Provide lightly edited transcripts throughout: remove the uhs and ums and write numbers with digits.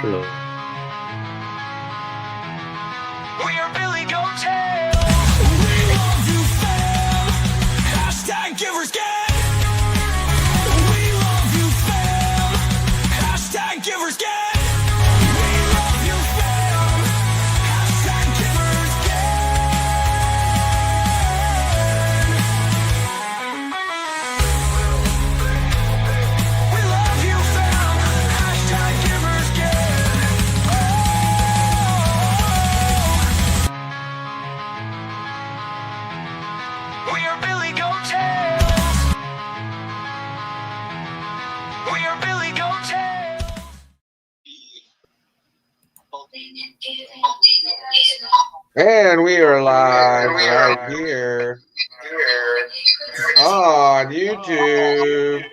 We are BillyGoatTales. We love you, fam. Hashtag givers gang. We love you, fam. Hashtag givers gang. We love you, fam. Hashtag givers gang. We love you, fam. Hashtag givers gang. We are BillyGoatTales. We are BillyGoatTales. And we are live right here on YouTube.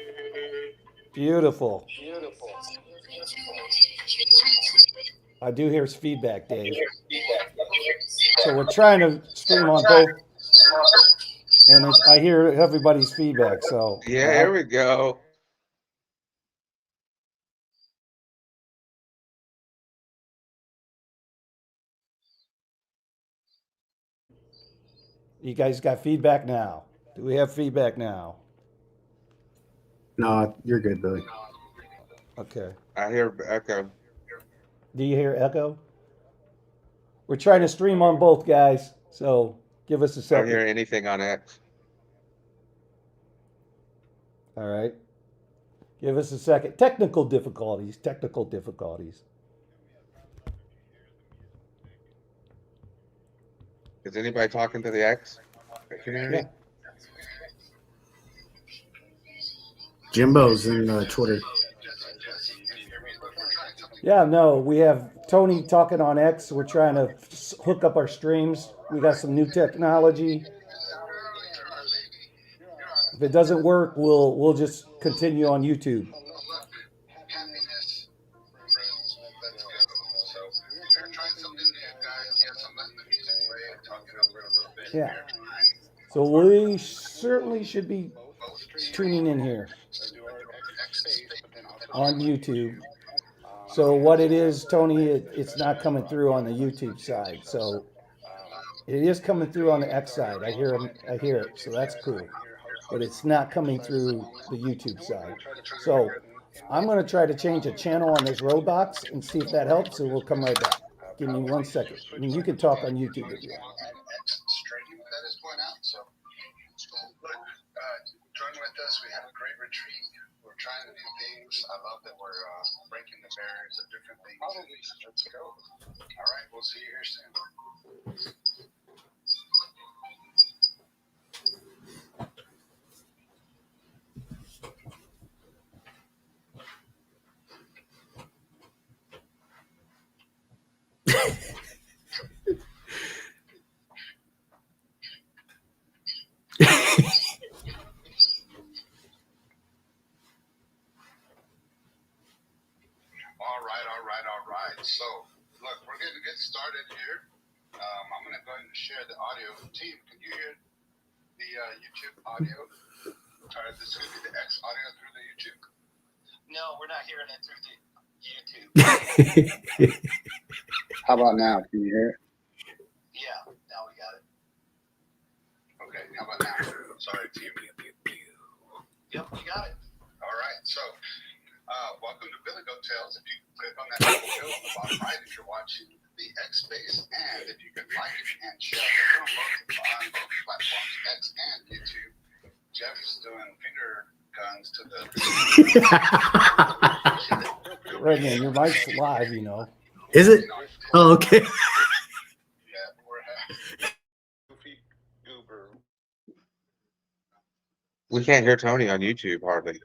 Beautiful. I do hear feedback, Dave. So we're trying to stream on both, and I hear everybody's feedback. So Yeah, here we go. You guys got feedback now? Do we have feedback now? No, you're good, Billy. Okay. I hear echo. Do you hear echo? We're trying to stream on both, guys. So give us a I don't second. hear anything on X. All right. Give us a second. Technical difficulties. Technical difficulties. Is anybody talking to the X community? Yeah. Jimbo's in Twitter. Yeah, no, we have Tony talking on X. We're trying to hook up our streams. We got some new technology. If it doesn't work, we'll just continue on YouTube. Yeah. So we certainly should be tuning in here on YouTube. So what it is, Tony, it's not coming through on the YouTube side. So it is coming through on the X side. I hear it. So that's cool. But it's not coming through the YouTube side. So I'm going to try to change a channel on this Robox and see if that helps. So we'll come right back. Give me 1 second. I mean, you can talk on YouTube if you want. Join with us. We have a great retreat. We're trying to do things. I love that we're breaking the barriers of different things. Let's go. All right. We'll see you here soon. All right. So, look, we're going to get started here. I'm going to go ahead and share the audio. Team, can you hear the YouTube audio? This is going to be the X audio through the YouTube. No, we're not hearing it through the YouTube. How about now? Can you hear it? Yeah, now we got it. Okay, how about now? Sorry, team. Yep, we got it. All right, so welcome to BillyGoatTales. If you click on that video on the bottom right, if you're watching the Xspace, and if you can like and share the room on both platforms, X and YouTube. Jeff's doing finger guns to the. Right, man, your mic's live, you know. Is it? Oh, okay. Yeah, we're goofy goober. We can't hear Tony on YouTube hardly.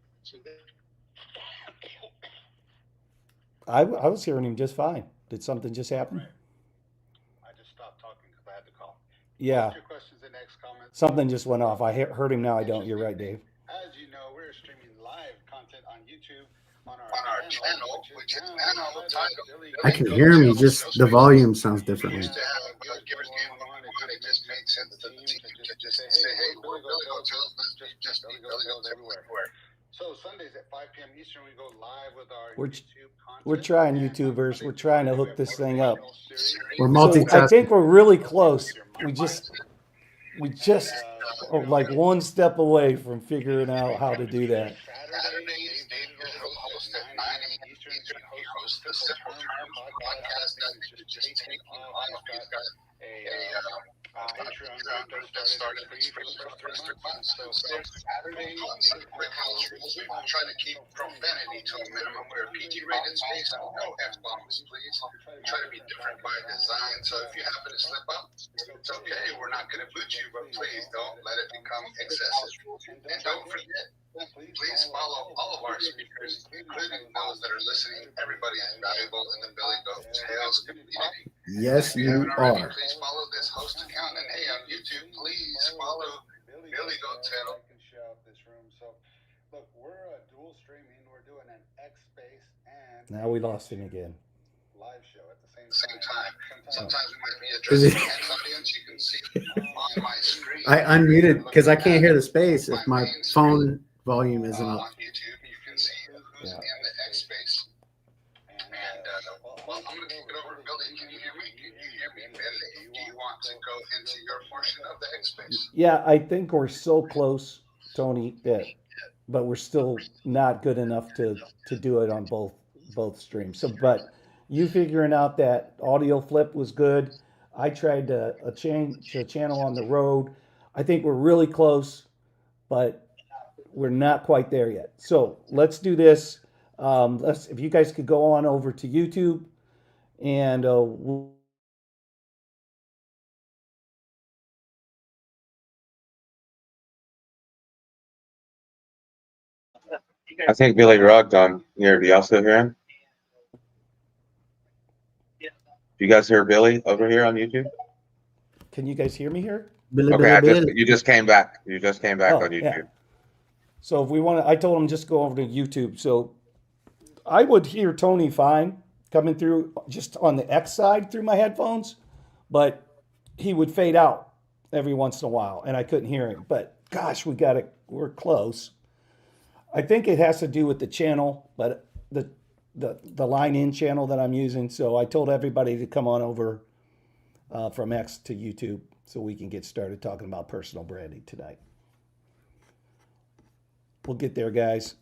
I was hearing him just fine. Did something just happen? I just stopped talking because I had to call. Yeah. Post your questions in X comments. Something just went off. I heard him now. I don't. You're right, Dave. As you know, we're streaming live content on YouTube on our channel, which is now titled. I can hear him. The volume sounds differently. Used to have a Givers Game on, it just made sense to the team to just say, hey, we're BillyGoatTales, just be BillyGoatTales everywhere. So Sundays at 5 p.m. Eastern, we go live with our We're- YouTube content. We're trying, And YouTubers. Monday We're through trying to Friday, we hook have this thing up. motivational series. We're So I multitasking. think we're really close. We just are like one step away from figuring out how to do that. Saturdays, Dave will host at 9 a.m. Eastern. He hosts the Simple Terms podcast that is just taking off. He's got a Patreon group that started free for the first 3 months. So Saturdays, Rick House rules. We try to keep profanity to a minimum. We're a PG-rated space and no F-bombs, please. We try to be different by design. So if you happen to slip up, it's okay. We're not going to boot you, but please don't let it become excessive. And don't forget, please follow all of our speakers, including those that are listening. Everybody is valuable in the Billy Goat Tales community. Yes, If you haven't you already, are. please follow this host account. And hey, on YouTube, please follow Billy Goat Tales. Look, we're dual streaming. We're doing an Xspace and Now we lost him again. live show at the same time. Sometimes we might be Is addressing it- the audience. You can see on my screen. I unmuted because I can't hear the space if my phone volume isn't On up. YouTube, you can see who's in the Xspace. And well, I'm going to kick it over to Billy. Can you hear me? Can you hear me, Billy? Do you want to go into your portion of the Xspace? Yeah, I think we're so close, Tony, but we're still not good enough to do it on both streams. So, but you figuring out that audio flip was good. I tried a channel on the road. I think we're really close, but we're not quite there yet. So let's do this. If you guys could go on over to YouTube and I think Billy rugged on here. Do y'all still hear him? Do you guys hear Billy over here on YouTube? can you guys hear me here? Billy, Okay, Billy, Billy. you just came back. You just came back Oh, on yeah. YouTube. So if we want to, I told him just go over to YouTube. So I would hear Tony fine coming through just on the X side through my headphones, but he would fade out every once in a while and I couldn't hear him. But gosh, we're close. I think it has to do with the channel, but the line in channel that I'm using. So I told everybody to come on over from X to YouTube so we can get started talking about personal branding tonight. We'll get there, guys.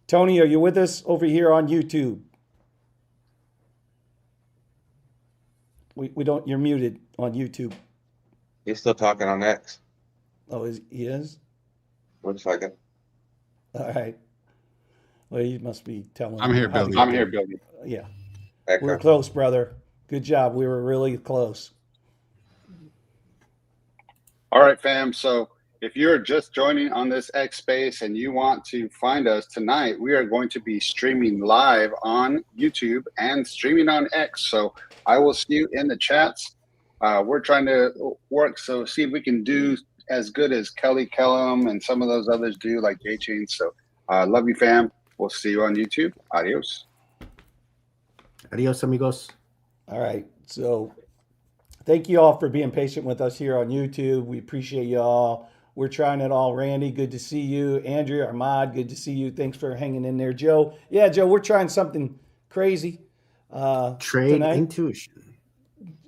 Tony, are you with us over here on YouTube? We don't. You're muted on YouTube. He's still talking on X. Oh, he is? Looks like it. All right. Well, he must be telling. I'm here, how to Billy. get I'm there. here, Billy. Yeah, Echo. we're close, brother. Good job. We were really close. All right, fam. So if you're just joining on this Xspace and you want to find us tonight, we are going to be streaming live on YouTube and streaming on X. So I will see you in the chats. We're trying to work, so see if we can do as good as Kelly Kellum and some of those others do, like J-Chain. So love you, fam. We'll see you on YouTube. Adios. Adios, amigos. All right. So thank you all for being patient with us here on YouTube. We appreciate y'all. We're trying it all. Randy, good to see you. Andrea, Ahmad, good to see you. Thanks for hanging in there. Joe, yeah, Joe, we're trying something crazy Trade tonight. intuition.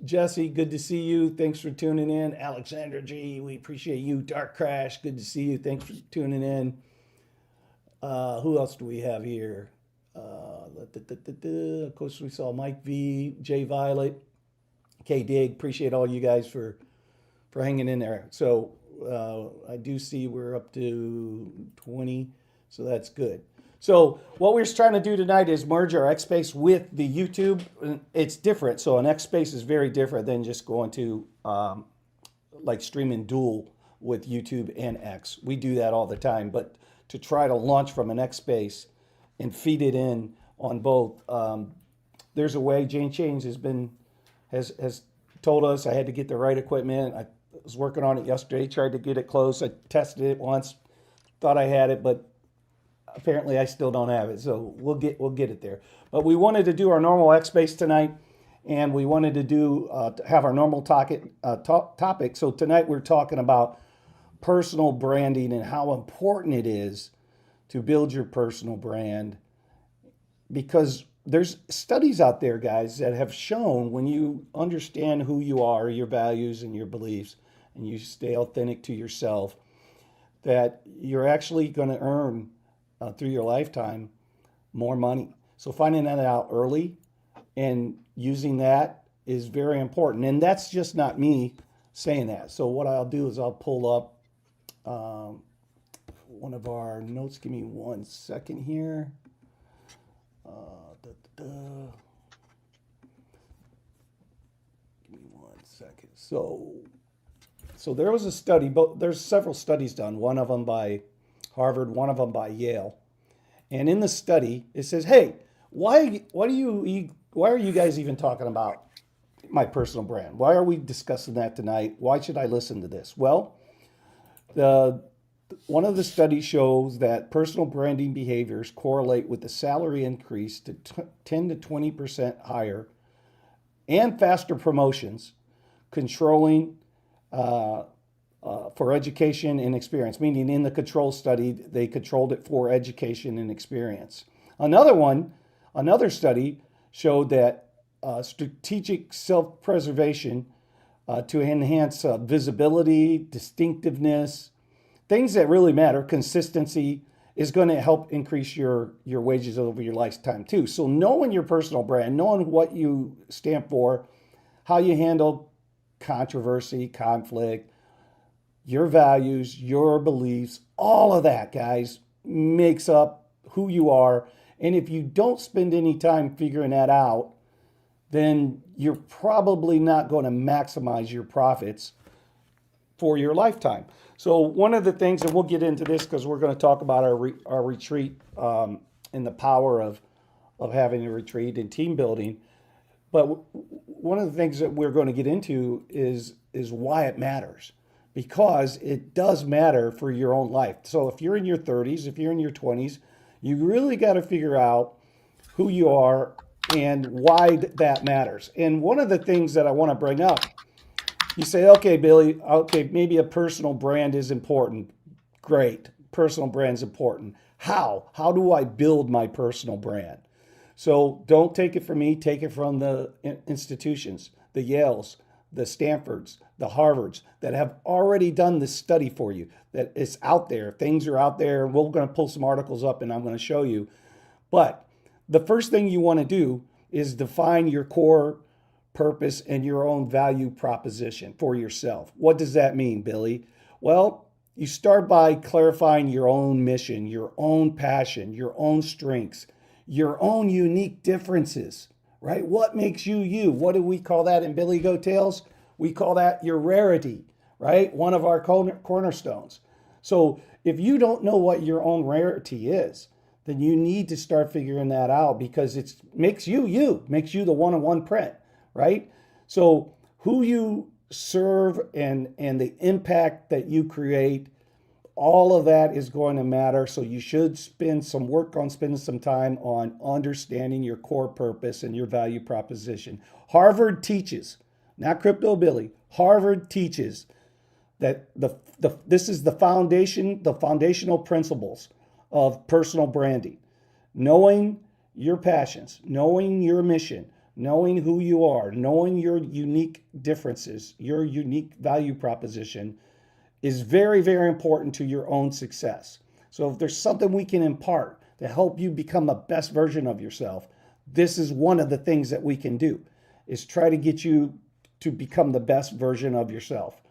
Jesse, good to see you. Thanks for tuning in. Alexandra G, we appreciate you. Dark Crash, good to see you. Thanks for tuning in. Who else do we have here? Of course, we saw Mike V, Jay Violet, K Dig. Appreciate all you guys for hanging in there. So I do see we're up to 20, so that's good. So what we're trying to do tonight is merge our Xspace with the YouTube. It's different. So an Xspace is very different than just going to like streaming dual with YouTube and X. We do that all the time, but to try to launch from an Xspace and feed it in on both, there's a way. Jane Chains has told us I had to get the right equipment. I was working on it yesterday, tried to get it close. I tested it once, thought I had it, but apparently I still don't have it. So we'll get it there. But we wanted to do our normal Xspace tonight, and we wanted to do have our normal topic. So tonight we're talking about personal branding and how important it is to build your personal brand, because there's studies out there, guys, that have shown when you understand who you are, your values and your beliefs, and you stay authentic to yourself, that you're actually going to earn through your lifetime more money. So finding that out early and using that is very important. And that's just not me saying that. So what I'll do is I'll pull up one of our notes. Give me 1 second here. Give me 1 second. So there was a study, but there's several studies done. One of them by Harvard, one of them by Yale. And in the study, it says, "Hey, why are you guys even talking about my personal brand? Why are we discussing that tonight? Why should I listen to this?" Well, one of the studies shows that personal branding behaviors correlate with the salary increase to 10 to 20% higher and faster promotions, controlling for education and experience, meaning in the control study, they controlled it for education and experience. Another study showed that strategic self-preservation to enhance visibility, distinctiveness, things that really matter, consistency, is going to help increase your wages over your lifetime too. So knowing your personal brand, knowing what you stand for, how you handle controversy, conflict, your values, your beliefs, all of that, guys, makes up who you are. And if you don't spend any time figuring that out, then you're probably not going to maximize your profits for your lifetime. So one of the things, and we'll get into this because we're going to talk about our retreat and the power of having a retreat and team building. But one of the things that we're going to get into is why it matters, because it does matter for your own life. So if you're in your 30s, if you're in your 20s, you really got to figure out who you are and why that matters. And one of the things that I want to bring up, you say, okay, Billy, okay, maybe a personal brand is important. Great. Personal brand is important. How? How do I build my personal brand? So don't take it from me, take it from the institutions, the Yales, the Stanfords, the Harvards that have already done this study for you, that it's out there. Things are out there. We're going to pull some articles up and I'm going to show you. But the first thing you want to do is define your core purpose and your own value proposition for yourself. What does that mean, Billy? Well, you start by clarifying your own mission, your own passion, your own strengths, your own unique differences, right? What makes you you? What do we call that in BillyGoatTales? We call that your rarity, right? One of our cornerstones. So if you don't know what your own rarity is, then you need to start figuring that out, because it makes you you, makes you the one-on-one print, right? So who you serve and the impact that you create, all of that is going to matter. So you should spending some time on understanding your core purpose and your value proposition. Harvard teaches, not Crypto Billy, Harvard teaches that this is the foundational principles of personal branding. Knowing your passions, knowing your mission, knowing who you are, knowing your unique differences, your unique value proposition is very, very important to your own success. So if there's something we can impart to help you become the best version of yourself, this is one of the things that we can do, is try to get you to become the best version of yourself.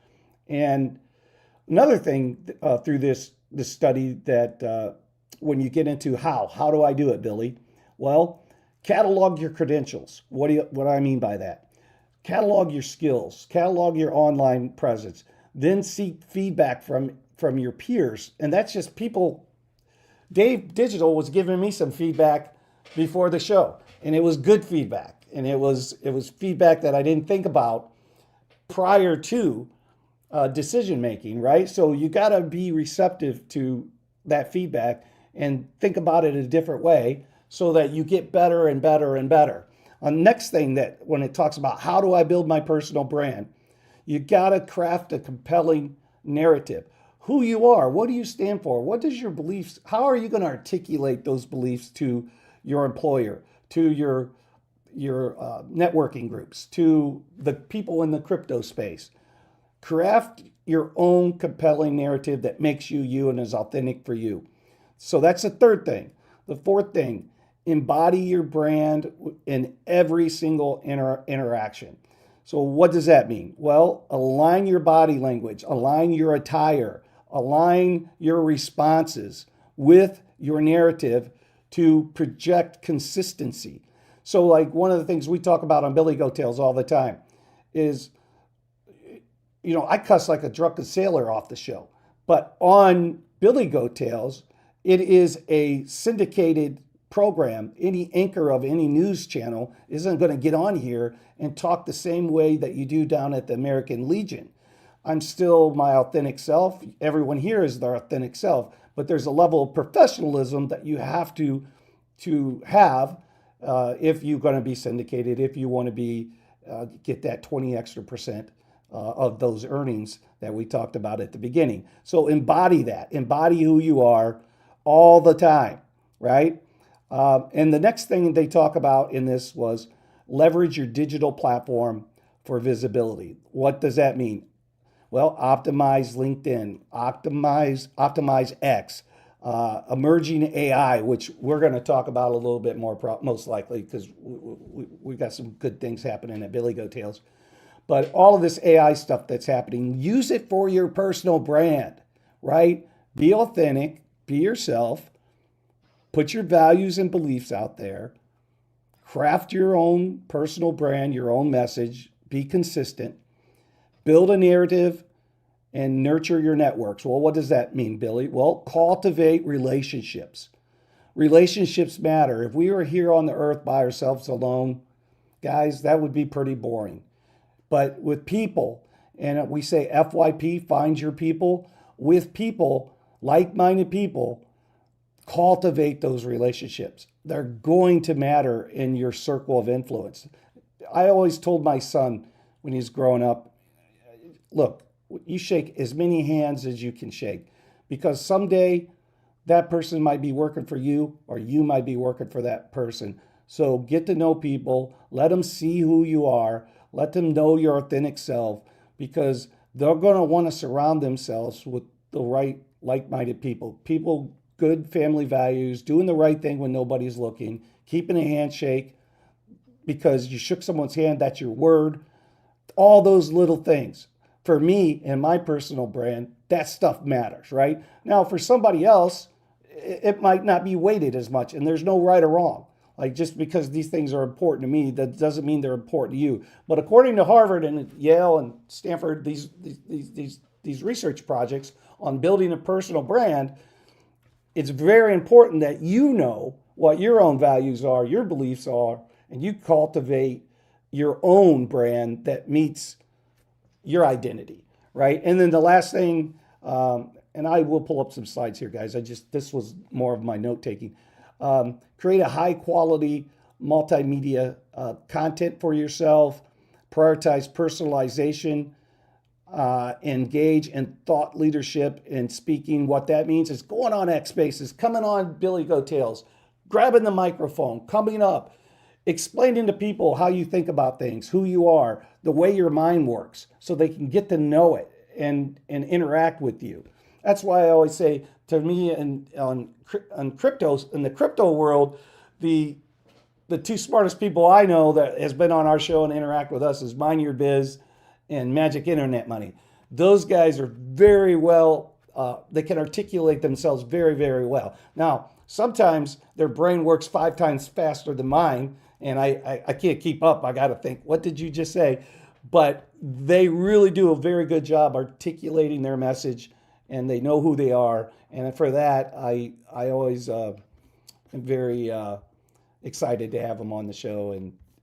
And another thing through this study that when you get into how do I do it, Billy? Well, catalog your credentials. What do I mean by that? Catalog your skills, catalog your online presence, then seek feedback from your peers. And that's just people. Dave Digital was giving me some feedback before the show, and it was good feedback. And it was feedback that I didn't think about prior to decision making, right? So you got to be receptive to that feedback and think about it a different way so that you get better and better and better. Next thing, that when it talks about how do I build my personal brand, you got to craft a compelling narrative. who you are. What do you stand for? What does your beliefs, how are you going to articulate those beliefs to your employer, to your networking groups, to the people in the crypto space? Craft your own compelling narrative that makes you you and is authentic for you. So that's the third thing. The fourth thing, embody your brand in every single interaction. So what does that mean? Well, align your body language, align your attire, align your responses with your narrative to project consistency. So like one of the things we talk about on BillyGoatTales all the time is, I cuss like a drunken sailor off the show, but on BillyGoatTales, it is a syndicated program. Any anchor of any news channel isn't going to get on here and talk the same way that you do down at the American Legion. I'm still my authentic self. Everyone here is their authentic self, but there's a level of professionalism that you have to have if you're going to be syndicated, if you want to be get that 20 extra percent of those earnings that we talked about at the beginning. So embody that. Embody who you are all the time, right? And the next thing they talk about in this was leverage your digital platform for visibility. What does that mean? Well, optimize LinkedIn, optimize X, emerging AI, which we're going to talk about a little bit more, most likely, because we've got some good things happening at BillyGoatTales. But all of this AI stuff that's happening, use it for your personal brand, right? Be authentic, be yourself, put your values and beliefs out there, craft your own personal brand, your own message, be consistent, build a narrative, and nurture your networks. Well, what does that mean, Billy? Well, cultivate relationships. Relationships matter. If we were here on the earth by ourselves alone, guys, that would be pretty boring. But with people, and we say FYP, find your people, with people, like-minded people, cultivate those relationships. They're going to matter in your circle of influence. I always told my son when he's growing up, look, you shake as many hands as you can shake, because someday that person might be working for you or you might be working for that person. So get to know people, let them see who you are, let them know your authentic self, because they're going to want to surround themselves with the right like-minded people, good family values, doing the right thing when nobody's looking, keeping a handshake because you shook someone's hand, that's your word. All those little things. For me and my personal brand, that stuff matters, right? Now, for somebody else, it might not be weighted as much, and there's no right or wrong. Like, just because these things are important to me, that doesn't mean they're important to you. But according to Harvard and Yale and Stanford, these research projects on building a personal brand, it's very important that you know what your own values are, your beliefs are, and you cultivate your own brand that meets your identity, right? And then the last thing, and I will pull up some slides here, guys. This was more of my note taking. Create a high quality multimedia content for yourself, prioritize personalization, engage in thought leadership and speaking. What that means is going on Xspace, coming on BillyGoatTales, grabbing the microphone, coming up, explaining to people how you think about things, who you are, the way your mind works, so they can get to know it and interact with you. That's why I always say, to me, on cryptos, in the crypto world, the two smartest people I know that has been on our show and interact with us is Mind Your Biz and Magic Internet Money. Those guys are very well, they can articulate themselves very, very well. Now, sometimes their brain works 5 times faster than mine, and I can't keep up. I got to think, what did you just say? But they really do a very good job articulating their message, and they know who they are. And for that, I always am very excited to have them on the show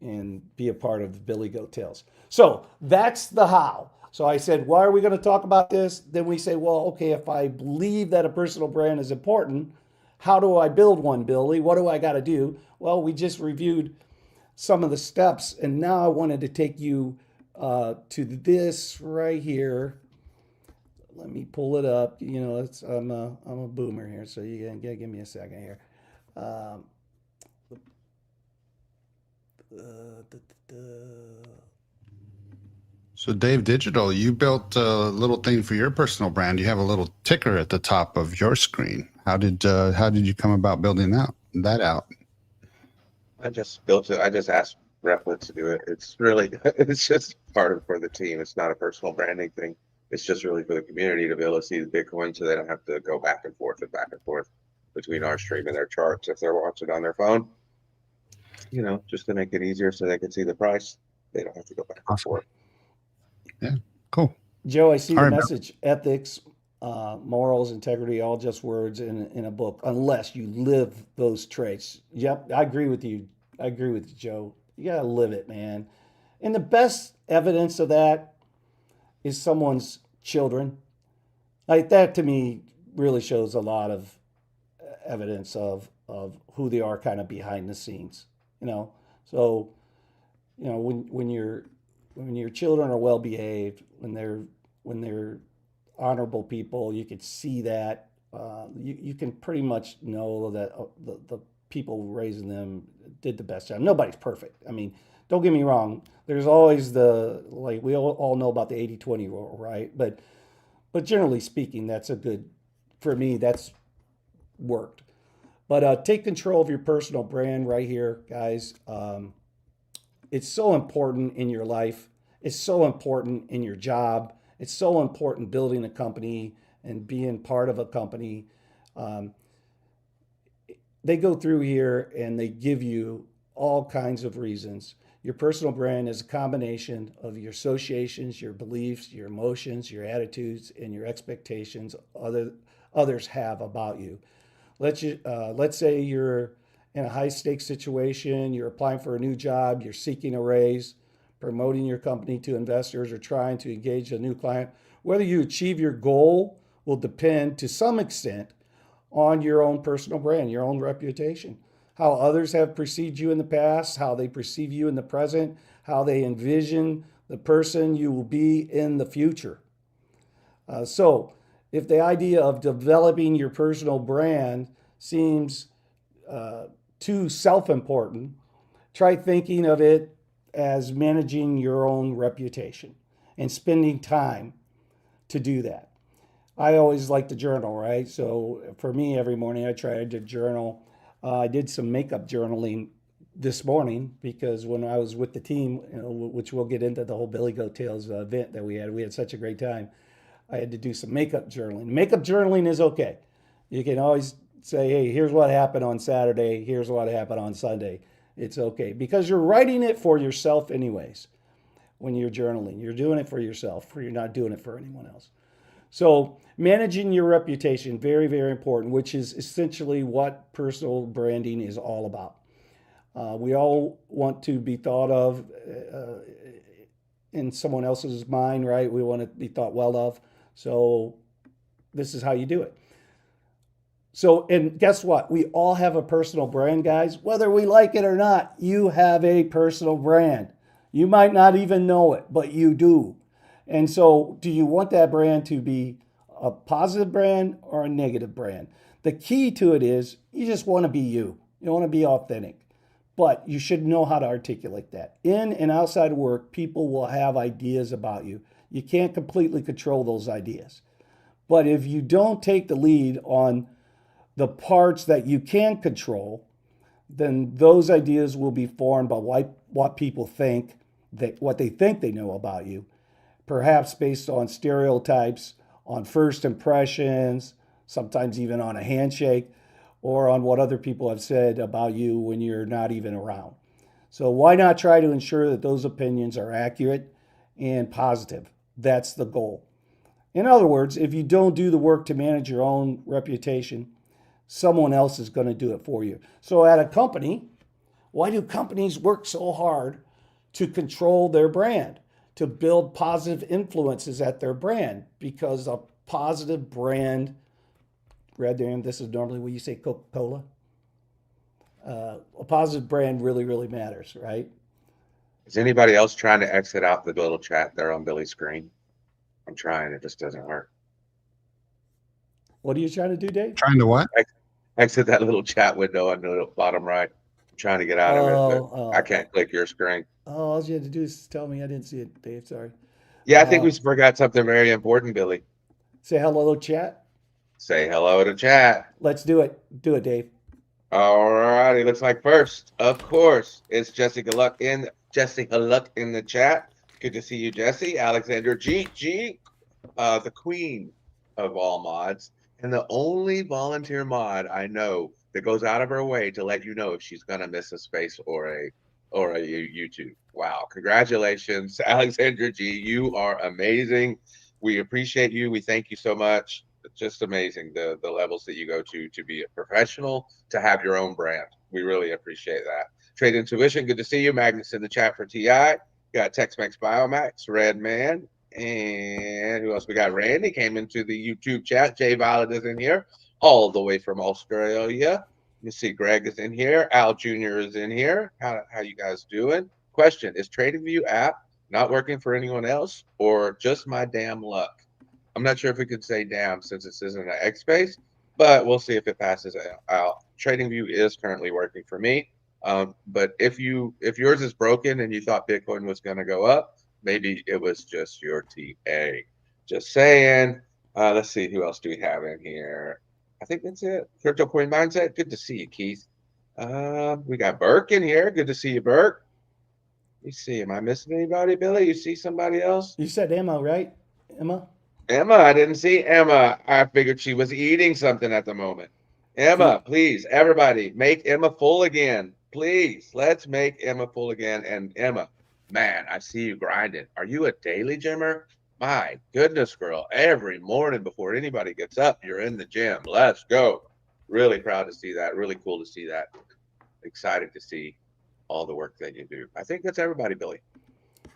and be a part of BillyGoatTales. So that's the how. So I said, why are we going to talk about this? Then we say, well, okay, if I believe that a personal brand is important, how do I build one, Billy? What do I got to do? Well, we just reviewed some of the steps, and now I wanted to take you to this right here. let me pull it up. You know, I'm a boomer here, so you gotta give me a second here. Um, da, da, da. So Dave Digital, you built a little thing for your personal brand. You have a little ticker at the top of your screen. How did you come about building that out? I just built it. I just asked Replit to do it. It's really, it's just part of for the team. It's not a personal branding thing. It's just really for the community to be able to see the Bitcoin so they don't have to go back and forth between our stream and their charts if they're watching on their phone. You know, just to make it easier so they can see the price. They don't have to go back and Awesome. forth. Yeah, cool. Joe, I see All the right, message: ethics, morals, integrity, all just words in a book, unless you live those traits. Yep, I agree with you. I agree with you, Joe. You gotta live it, man. And the best evidence of that is someone's children. Like that to me really shows a lot of evidence of who they are kind of behind the scenes. You know, so you know when your children are well behaved, when they're honorable people, you could see that. You can pretty much know that the people raising them did the best job. Nobody's perfect. I mean, don't get me wrong. There's always like we all know about the 80-20 rule, right? But generally speaking, that's a good, for me, that's worked. But take control of your personal brand right here, guys. It's so important in your life. It's so important in your job. It's so important building a company and being part of a company. They go through here and they give you all kinds of reasons. Your personal brand is a combination of your associations, your beliefs, your emotions, your attitudes, and your expectations others have about you. Let's say you're in a high stakes situation, you're applying for a new job, you're seeking a raise, promoting your company to investors, or trying to engage a new client. Whether you achieve your goal will depend to some extent on your own personal brand, your own reputation, how others have perceived you in the past, how they perceive you in the present, how they envision the person you will be in the future. So if the idea of developing your personal brand seems too self-important, try thinking of it as managing your own reputation and spending time to do that. I always like to journal, right? So for me, every morning I try to journal. I did some makeup journaling this morning because when I was with the team, you know, which we'll get into the whole BillyGoatTales event that we had such a great time. I had to do some makeup journaling. Makeup journaling is okay. You can always say, hey, here's what happened on Saturday. Here's what happened on Sunday. It's okay because you're writing it for yourself anyways. When you're journaling, you're doing it for yourself. You're not doing it for anyone else. So managing your reputation, very, very important, which is essentially what personal branding is all about. We all want to be thought of in someone else's mind, right? We want to be thought well of. So this is how you do it. So, and guess what? We all have a personal brand, guys. Whether we like it or not, you have a personal brand. You might not even know it, but you do. And so, do you want that brand to be a positive brand or a negative brand? The key to it is you just want to be you. You want to be authentic. But you should know how to articulate that. In and outside of work, people will have ideas about you. You can't completely control those ideas. But if you don't take the lead on the parts that you can control, then those ideas will be formed by what people think, what they think they know about you, perhaps based on stereotypes, on first impressions, sometimes even on a handshake, or on what other people have said about you when you're not even around. So why not try to ensure that those opinions are accurate and positive? That's the goal. In other words, if you don't do the work to manage your own reputation, someone else is going to do it for you. So at a company, why do companies work so hard to control their brand, to build positive influences at their brand? Because a positive brand, Red Dan, this is normally what you say Coca-Cola. A positive brand really, really matters, right? Is anybody else trying to exit out the little chat there on Billy's screen? I'm trying, it just doesn't work. What are you trying to do, Dave? Trying to what? Exit that little chat window on the bottom right. I'm trying to get out of it, but I can't click your screen. Oh, all you had to do is tell me. I didn't see it, Dave. Sorry. Yeah, I think we forgot something very important, Billy. Say hello, chat. Say hello to chat. Let's do it. Do it, Dave. All righty. Looks like first, of course, it's Jessica Luck in the chat. Good to see you, Jesse. Alexander G, the queen of all mods, and the only volunteer mod I know that goes out of her way to let you know if she's gonna miss a space or a YouTube. Wow! Congratulations, Alexander G. You are amazing. We appreciate you. We thank you so much. It's just amazing the levels that you go to be a professional, to have your own brand. We really appreciate that. Trade Intuition, good to see you. Magnus in the chat for TI. Got Tex-Mex Biomax, Red Man, and who else? We got Randy came into the YouTube chat. Jay Violet is in here, all the way from Australia. You see Greg is in here. Al Jr. is in here. How you guys doing? Question, is TradingView app not working for anyone else or just my damn luck? I'm not sure if we could say damn since this isn't an Xspace, but we'll see if it passes out. TradingView is currently working for me. But if yours is broken and you thought Bitcoin was going to go up, maybe it was just your TA. Just saying. Let's see, who else do we have in here? I think that's it. Crypto Coin Mindset. Good to see you, Keith. We got Burke in here. Good to see you, Burke. You see, am I missing anybody, Billy? You see somebody else? You said Emma, right? Emma? Emma, I didn't see Emma. I figured she was eating something at the moment. Emma, please, everybody, make Emma full again. Please, let's make Emma full again. And Emma, man, I see you grinding. Are you a daily gymmer? My goodness, girl. Every morning before anybody gets up, you're in the gym. Let's go. Really proud to see that. Really cool to see that. Excited to see all the work that you do. I think that's everybody, Billy.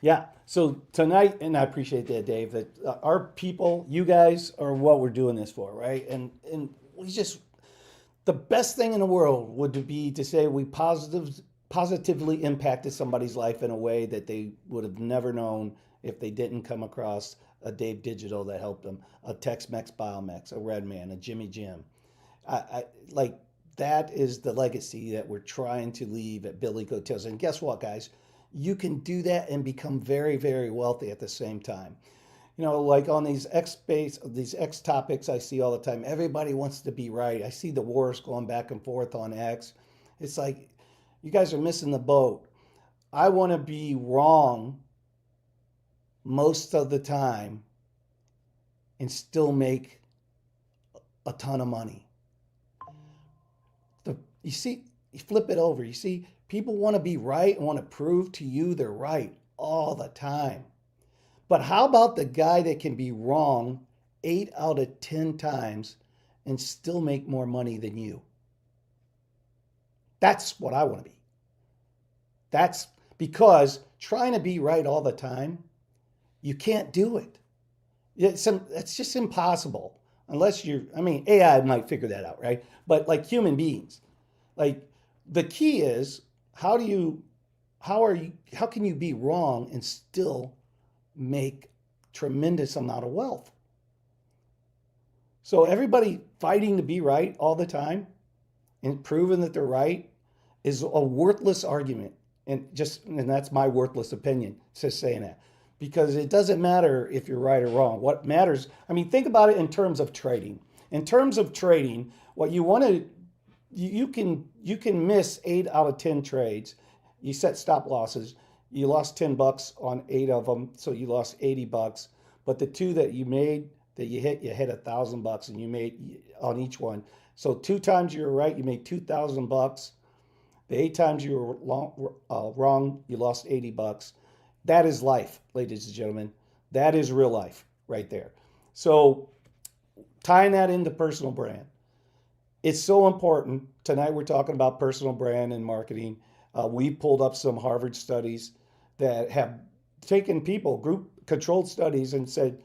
Yeah. So tonight, and I appreciate that, Dave, that our people, you guys are what we're doing this for, right? And we just, the best thing in the world would be to say we positively impacted somebody's life in a way that they would have never known if they didn't come across a Dave Digital that helped them, a Tex-Mex Biomex, a Redman, a Jimmy Jim. I like, that is the legacy that we're trying to leave at BillyGoatTales. And guess what, guys? You can do that and become very, very wealthy at the same time. You know, like on these Xspace, these X topics I see all the time, everybody wants to be right. I see the wars going back and forth on X. It's like, you guys are missing the boat. I want to be wrong most of the time and still make a ton of money. You see, you flip it over. You see, people want to be right and want to prove to you they're right all the time. But how about the guy that can be wrong 8 out of 10 times and still make more money than you? That's what I want to be. That's because trying to be right all the time, you can't do it. It's just impossible unless AI might figure that out, right? But like human beings, like the key is how can you be wrong and still make tremendous amount of wealth? So everybody fighting to be right all the time and proving that they're right is a worthless argument. And that's my worthless opinion, just saying that. Because it doesn't matter if you're right or wrong. What matters, think about it in terms of trading. In terms of trading, what you want to, you can miss 8 out of 10 trades. You set stop losses. You lost $10 on 8 of them, so you lost $80. But the 2 that you made, that you hit $1,000, and you made on each one. So 2 times you were right, you made $2,000. The 8 times you were wrong, you lost $80. That is life, ladies and gentlemen. That is real life right there. So tying that into personal brand. It's so important. Tonight we're talking about personal brand and marketing. We pulled up some Harvard studies that have taken people, group controlled studies, and said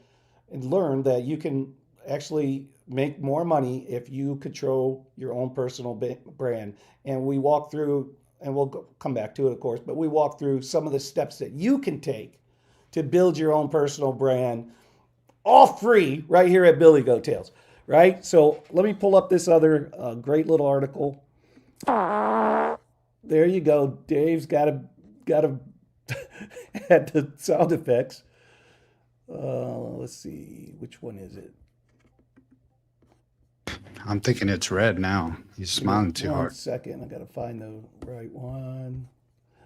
and learned that you can actually make more money if you control your own personal brand. And we walk through, and we'll come back to it, of course, but we walk through some of the steps that you can take to build your own personal brand, all free right here at BillyGoatTales. right? So let me pull up this other great little article. There you go. Dave's got to add the sound effects. Let's see, which one is it? I'm thinking it's red now. He's smiling too One hard. second, I got to find the right one.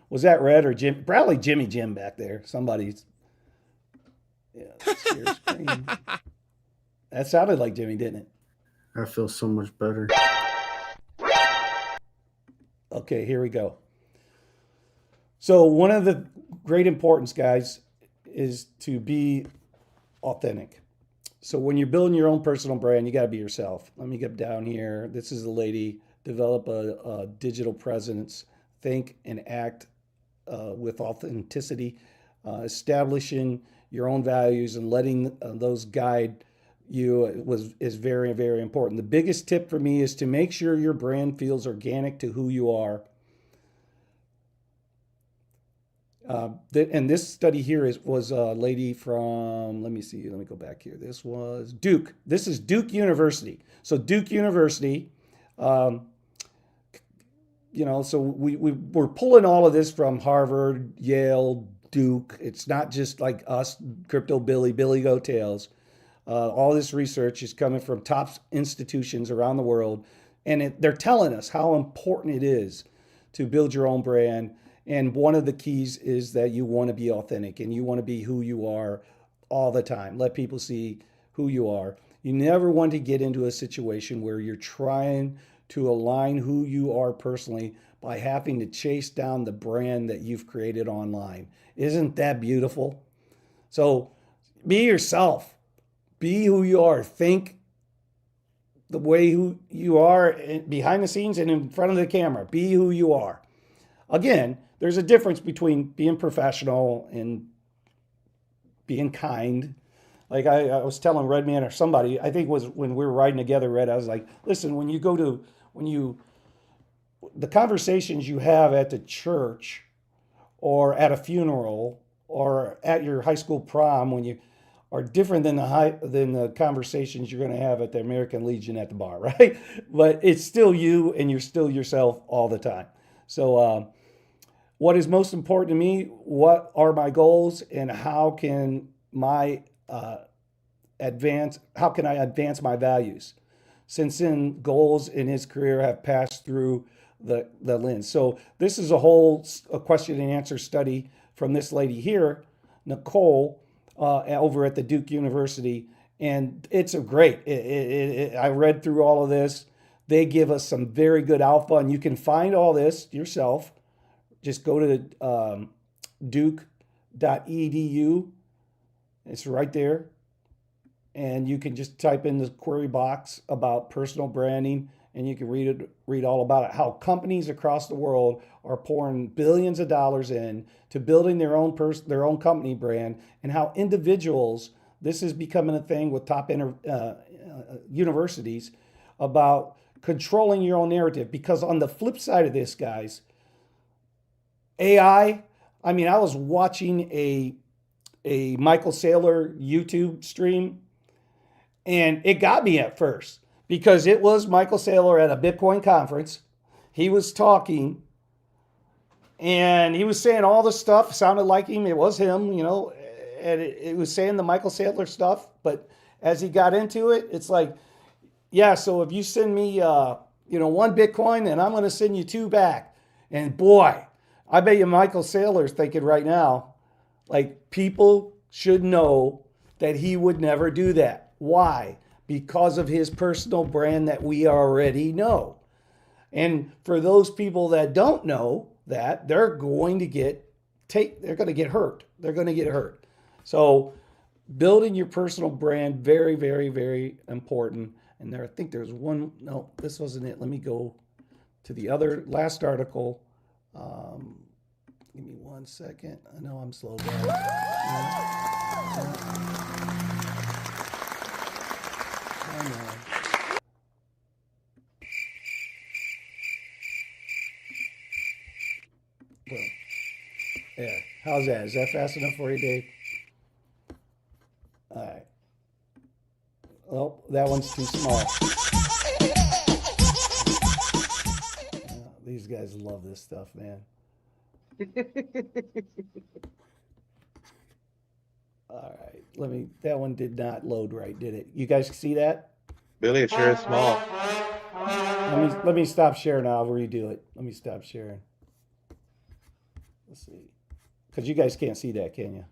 Was that Red or Jim? Probably Jimmy Jim back there. Somebody's. Yeah, share screen. That sounded like Jimmy, didn't it? I feel so much better. Okay, here we go. So one of the great importance, guys, is to be authentic. So when you're building your own personal brand, you got to be yourself. Let me get down here. This is the lady. Develop a digital presence. Think and act with authenticity. Establishing your own values and letting those guide you is very, very important. The biggest tip for me is to make sure your brand feels organic to who you are. And this study here was a lady from, let me see, let me go back here. This was Duke. This is Duke University. So Duke University, so we're pulling all of this from Harvard, Yale, Duke. It's not just like us, Crypto Billy, BillyGoatTales. All this research is coming from top institutions around the world, and they're telling us how important it is to build your own brand. And one of the keys is that you want to be authentic and you want to be who you are all the time. Let people see who you are. You never want to get into a situation where you're trying to align who you are personally by having to chase down the brand that you've created online. Isn't that beautiful? So be yourself. Be who you are. Think the way who you are behind the scenes and in front of the camera. Be who you are. Again, there's a difference between being professional and being kind. Like I was telling Redman or somebody, I think it was when we were riding together, Red, I was like, listen, the conversations you have at the church or at a funeral or at your high school prom when you are different than the conversations you're going to have at the American Legion at the bar, right? But it's still you and you're still yourself all the time. So what is most important to me? What are my goals, and how can I advance my values? Since then, goals in his career have passed through the lens. So this is a question and answer study from this lady here, Nicole, over at the Duke University, and it's a great. I read through all of this. They give us some very good alpha, and you can find all this yourself. Just go to duke.edu. It's right there. And you can just type in the query box about personal branding, and you can read all about it. How companies across the world are pouring billions of dollars in to building their own company brand, and how individuals, this is becoming a thing with top universities, about controlling your own narrative. Because on the flip side of this, guys, AI, I was watching a Michael Saylor YouTube stream, and it got me at first because it was Michael Saylor at a Bitcoin conference. He was talking and he was saying all the stuff, sounded like him. It was him, and it was saying the Michael Saylor stuff. But as he got into it, it's like, yeah, so if you send me, 1 Bitcoin, then I'm going to send you 2 back. And boy, I bet you Michael Saylor's thinking right now, like, people should know that he would never do that. Why? Because of his personal brand that we already know. And for those people that don't know that, they're going to get hurt. They're going to get hurt. So building your personal brand, very, very, very important. And I think there's one, no, this wasn't it. Let me go to the other last article. Give me 1 second. I know I'm slow, guys. I know. Well, yeah. How's that? Is that fast enough for you, Dave? All right. Oh, that one's too small. These guys love this stuff, man. All right, that one did not load right, did it? You guys see that? Billy, it sure is small. Let me stop sharing. I'll redo it. Let me stop sharing. Let's see, because you guys can't see that, can you?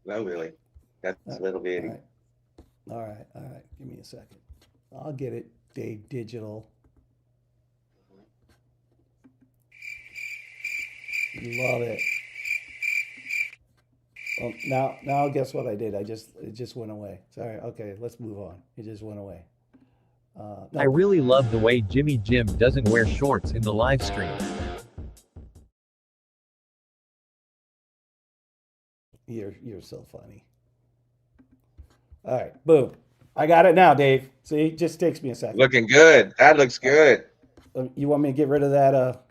No, Billy. That's a little bitty. All right. Give me a second. I'll get it, Dave Digital. Love it. Well, now guess what I did? It just went away. Sorry. Okay, let's move on. It just went away. No, I really love the way Jimmy Jim doesn't wear shorts in the live stream. You're so funny. All right, boom. I got it now, Dave. See, it just takes me a second. Looking good. That looks good. You want me to get rid of that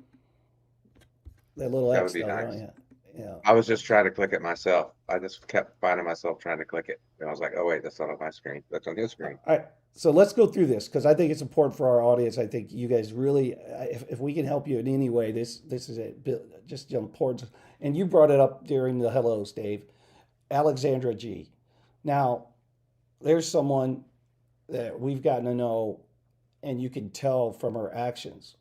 little That X would be stuff, nice. don't you? Yeah. I was just trying to click it myself. I just kept finding myself trying to click it. And I was like, oh, wait, that's not on my screen. That's on his screen. All right. So let's go through this because I think it's important for our audience. I think you guys really, if we can help you in any way, this is it. Just important. And you brought it up during the hellos, Dave. Alexandra G. Now, there's someone that we've gotten to know, and you can tell from her actions,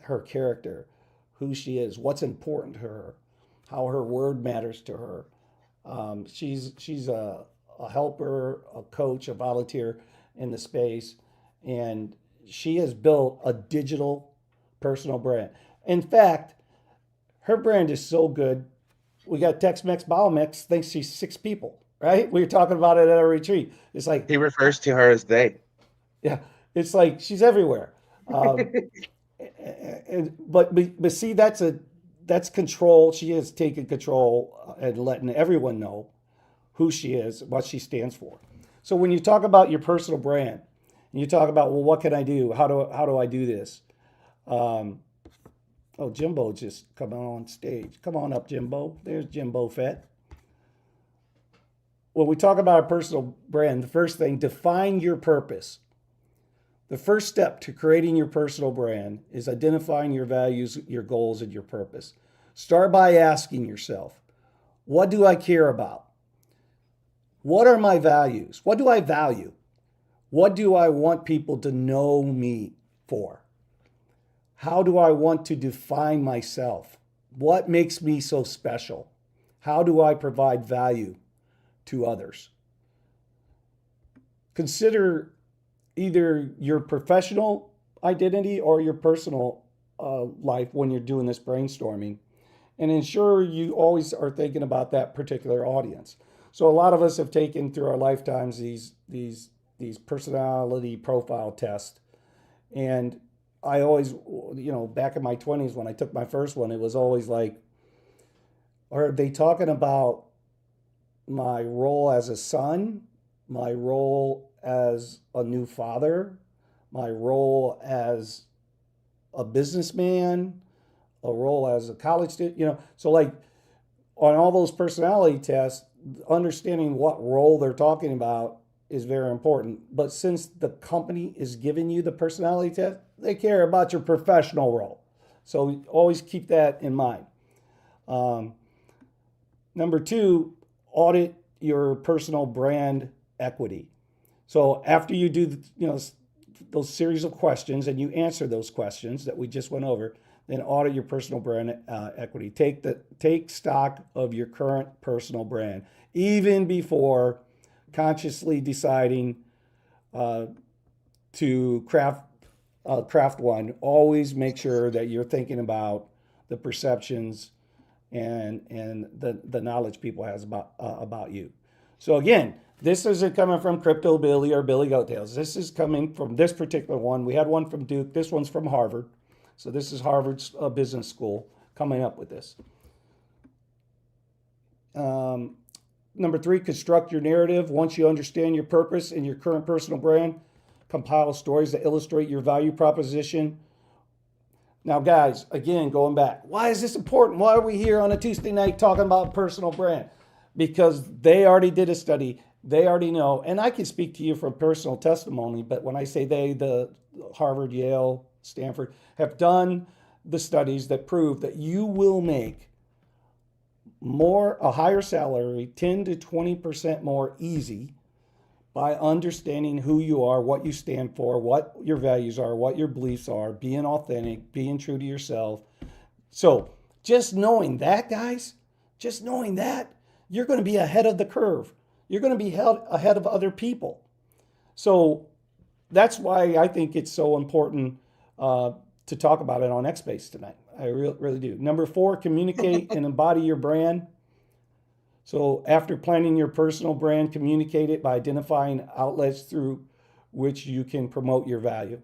her character, who she is, what's important to her, how her word matters to her. She's a helper, a coach, a volunteer in the space, and she has built a digital personal brand. In fact, her brand is so good. We got Tex-Mex, Biomex, thanks to 6 people, right? We were talking about it at our retreat. It's like, He refers to her as they. yeah, it's like she's everywhere. But see, that's control. She has taken control and letting everyone know who she is, what she stands for. So when you talk about your personal brand, and you talk about, well, what can I do? How do I do this? Oh, Jimbo just come on stage. Come on up, Jimbo. There's Jimbo Fett. When we talk about a personal brand, the first thing, define your purpose. The first step to creating your personal brand is identifying your values, your goals, and your purpose. Start by asking yourself, what do I care about? What are my values? What do I value? What do I want people to know me for? How do I want to define myself? What makes me so special? How do I provide value to others? Consider either your professional identity or your personal life when you're doing this brainstorming, and ensure you always are thinking about that particular audience. So a lot of us have taken through our lifetimes these personality profile tests, and I always, back in my 20s when I took my first one, it was always like, are they talking about my role as a son, my role as a new father, my role as a businessman, a role as a college student, so like on all those personality tests, understanding what role they're talking about is very important. But since the company is giving you the personality test, they care about your professional role. So always keep that in mind. Number 2, audit your personal brand equity. So after you do, those series of questions and you answer those questions that we just went over, then audit your personal brand equity. Take stock of your current personal brand, even before consciously deciding to craft one. Always make sure that you're thinking about the perceptions and the knowledge people has about you. So again, this isn't coming from Crypto Billy or BillyGoatTales. This is coming from this particular one. We had one from Duke. This one's from Harvard. So this is Harvard's business school coming up with this. Number 3, construct your narrative. Once you understand your purpose and your current personal brand, compile stories that illustrate your value proposition. Now, guys, again, going back, why is this important? Why are we here on a Tuesday night talking about personal brand? Because they already did a study. they already know, and I can speak to you from personal testimony, but when I say they, the Harvard, Yale, Stanford have done the studies that prove that you will make a higher salary, 10 to 20% more easy by understanding who you are, what you stand for, what your values are, what your beliefs are, being authentic, being true to yourself. So just knowing that, guys, just knowing that, you're going to be ahead of the curve. You're going to be held ahead of other people. So that's why I think it's so important to talk about it on Xspace tonight. I really do. Number 4, communicate and embody your brand. So after planning your personal brand, communicate it by identifying outlets through which you can promote your value.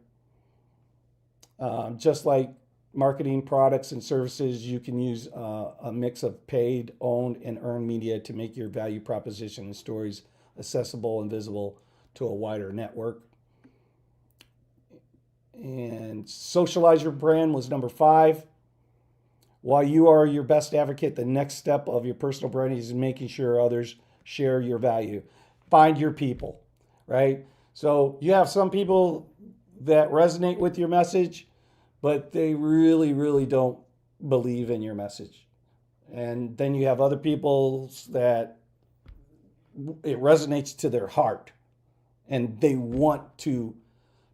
Just like marketing products and services, you can use a mix of paid, owned, and earned media to make your value proposition and stories accessible and visible to a wider network. And socialize your brand was number 5. While you are your best advocate, the next step of your personal branding is making sure others share your value. Find your people, right? So you have some people that resonate with your message, but they really, really don't believe in your message. And then you have other people that it resonates to their heart and they want to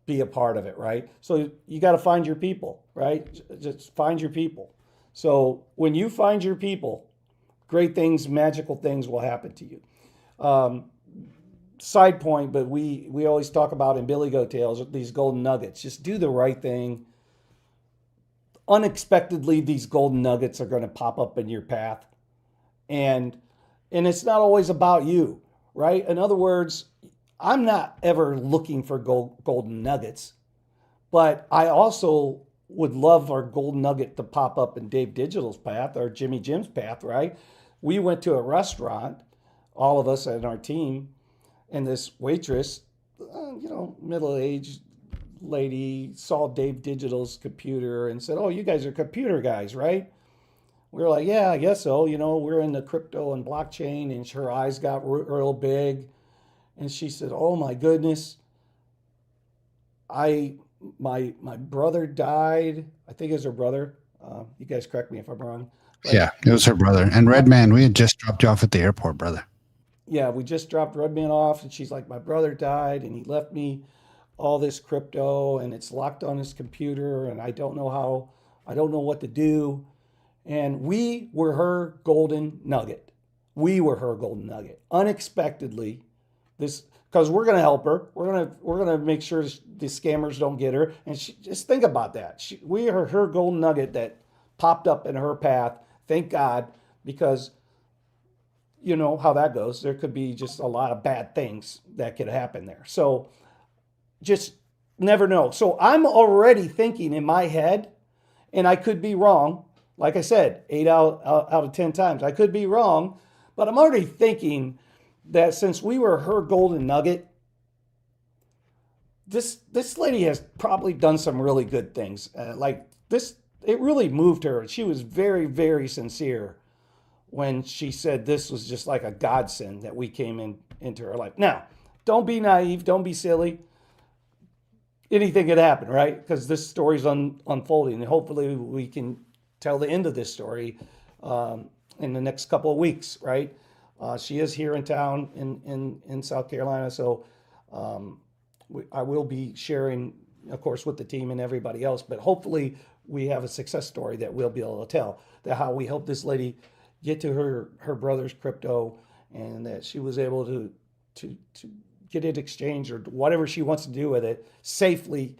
be a part of it, right? So you got to find your people, right? Just find your people. So when you find your people, great things, magical things will happen to you. Side point, but we always talk about in BillyGoatTales these golden nuggets. Just do the right thing. Unexpectedly, these golden nuggets are going to pop up in your path, and it's not always about you, right? In other words, I'm not ever looking for golden nuggets, but I also would love our golden nugget to pop up in Dave Digital's path or Jimmy Jim's path, right? We went to a restaurant, all of us and our team, and this waitress, middle-aged lady, saw Dave Digital's computer and said, "Oh, you guys are computer guys, right?" We were like, "Yeah, I guess so. We're in the crypto and blockchain," and her eyes got real big. And she said, "Oh my goodness, my brother died." I think it was her brother. You guys correct me if I'm wrong. But yeah, it was her brother. And Redman, we had just dropped you off at the airport, brother. yeah, we just dropped Redman off, and she's like, "My brother died, and he left me all this crypto, and it's locked on his computer, and I don't know what to do." And we were her golden nugget. We were her golden nugget. Unexpectedly, because we're going to help her. We're going to make sure the scammers don't get her. And just think about that. We are her golden nugget that popped up in her path. Thank God, because you know how that goes. There could be just a lot of bad things that could happen there. So just never know. So I'm already thinking in my head, and I could be wrong. Like I said, 8 out of 10 times, I could be wrong, but I'm already thinking that since we were her golden nugget, this lady has probably done some really good things. It really moved her. She was very, very sincere when she said this was just like a godsend that we came into her life. Now, don't be naive. Don't be silly. Anything could happen, right? Because this story's unfolding, and hopefully we can tell the end of this story in the next couple of weeks, right? She is here in town in South Carolina, so I will be sharing, of course, with the team and everybody else, but hopefully we have a success story that we'll be able to tell, that how we helped this lady get to her brother's crypto, and that she was able to get it exchanged or whatever she wants to do with it safely.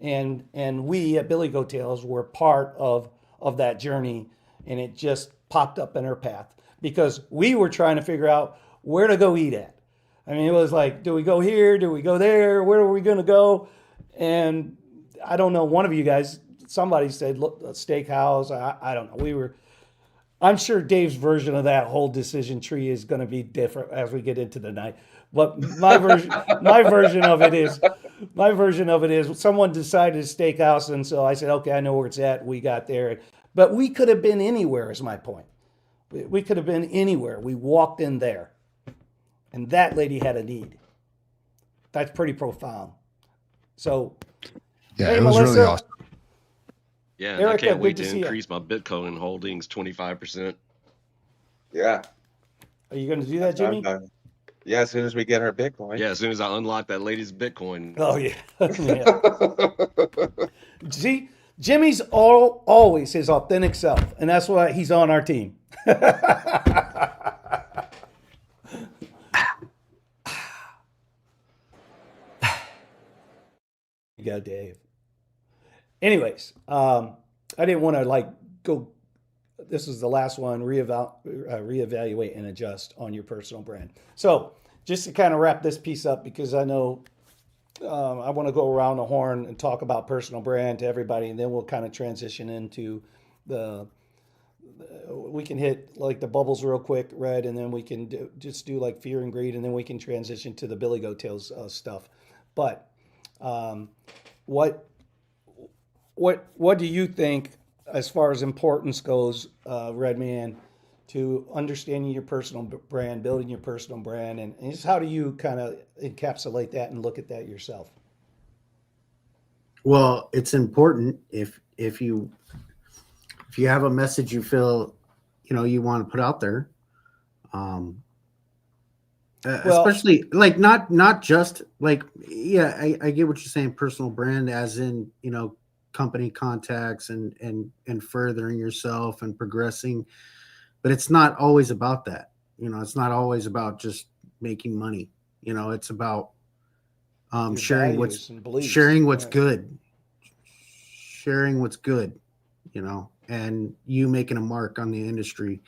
And we at BillyGoatTales were part of that journey, and it just popped up in her path because we were trying to figure out where to go eat at. I mean, it was like, do we go here? Do we go there? Where are we going to go? And I don't know, one of you guys, somebody said, look, a steakhouse. I don't know. I'm sure Dave's version of that whole decision tree is going to be different as we get into the night. But my version of it is someone decided a steakhouse, and so I said, okay, I know where it's at. We got there, but we could have been anywhere. Is my point. We could have been anywhere. We walked in there. And that lady had a need. That's pretty profound. So, Yeah, hey, it was Melissa, really awesome. Yeah, and I Erica, can't good wait to to see ya. increase my Bitcoin holdings 25%. Yeah. are you going to do that, I'm Jimmy? done. Yeah, as soon as we get our Bitcoin. Yeah, as soon as I unlock that lady's Bitcoin. Oh, yeah. Yeah. See, Jimmy's always his authentic self, and that's why he's on our team. You go, Dave. Anyways, I didn't want to go. This is the last one. Reevaluate and adjust on your personal brand. So just to kind of wrap this piece up, because I know I want to go around the horn and talk about personal brand to everybody, and then we'll kind of transition into we can hit like the bubbles real quick, Red, and then we can just do like fear and greed, and then we can transition to the BillyGoatTales stuff. But what do you think as far as importance goes, Redman, to understanding your personal brand, building your personal brand, and just how do you kind of encapsulate that and look at that yourself? Well, it's important if you have a message you feel you want to put out there, especially like not just like I get what you're saying, personal brand as in company contacts and furthering yourself and progressing, but it's not always about that. It's not always about just making money. It's about sharing what's Right. good, sharing what's good, and you making a mark on the industry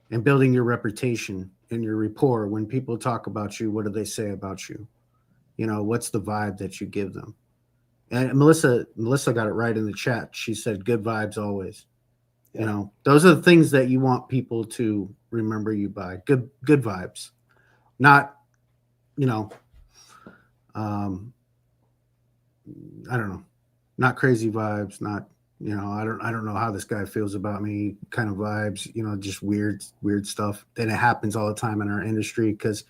and building your reputation and your rapport. When people talk about you, what do they say about you? What's the vibe that you give them? And Melissa got it right in the chat. She said, good vibes always. Yeah. Those are the things that you want people to remember you by. Good vibes. Not, I don't know, not crazy vibes, not, I don't know how this guy feels about me kind of vibes, just weird stuff. Then it happens all the time in our industry because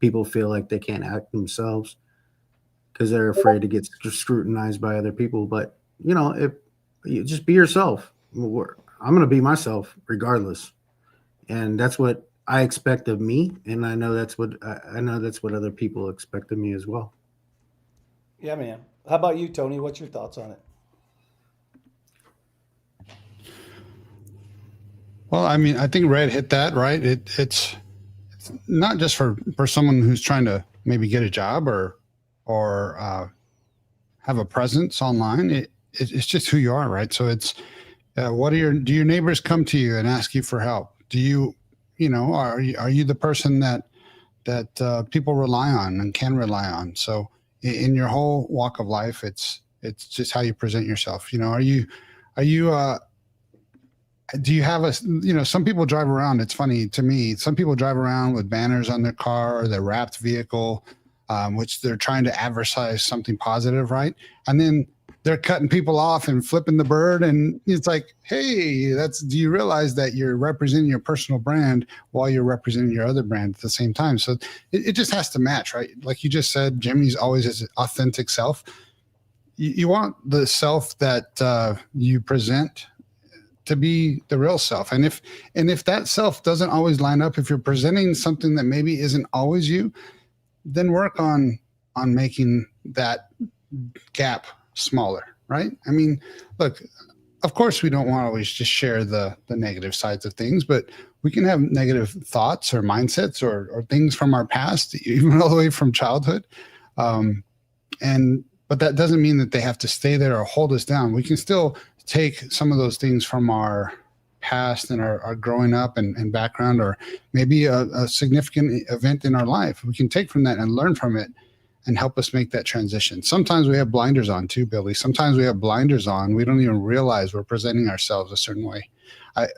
people feel like they can't act themselves because they're afraid to get scrutinized by other people. But, if you just be yourself, I'm going to be myself regardless. And that's what I expect of me. And I know that's what other people expect of me as well. Yeah, man. How about you, Tony? What's your thoughts on it? Well, I mean, I think Red hit that right. It's not just for someone who's trying to maybe get a job or have a presence online. It's just who you are, right? So it's do your neighbors come to you and ask you for help? Do you are you the person that people rely on and can rely on? So in your whole walk of life, it's just how you present yourself. Do you have some people drive around, it's funny to me, some people drive around with banners on their car or their wrapped vehicle, which they're trying to advertise something positive, right? And then they're cutting people off and flipping the bird. And it's like, hey, do you realize that you're representing your personal brand while you're representing your other brand at the same time? So it just has to match, right? Like you just said, Jimmy's always his authentic self. You want the self that you present to be the real self. And if that self doesn't always line up, if you're presenting something that maybe isn't always you, then work on making that gap smaller, right? I mean, look, of course we don't want to always just share the negative sides of things, but we can have negative thoughts or mindsets or things from our past, even all the way from childhood. But that doesn't mean that they have to stay there or hold us down. We can still take some of those things from our past and our growing up and background, or maybe a significant event in our life. We can take from that and learn from it and help us make that transition. Sometimes we have blinders on too, Billy. Sometimes we have blinders on. We don't even realize we're presenting ourselves a certain way. I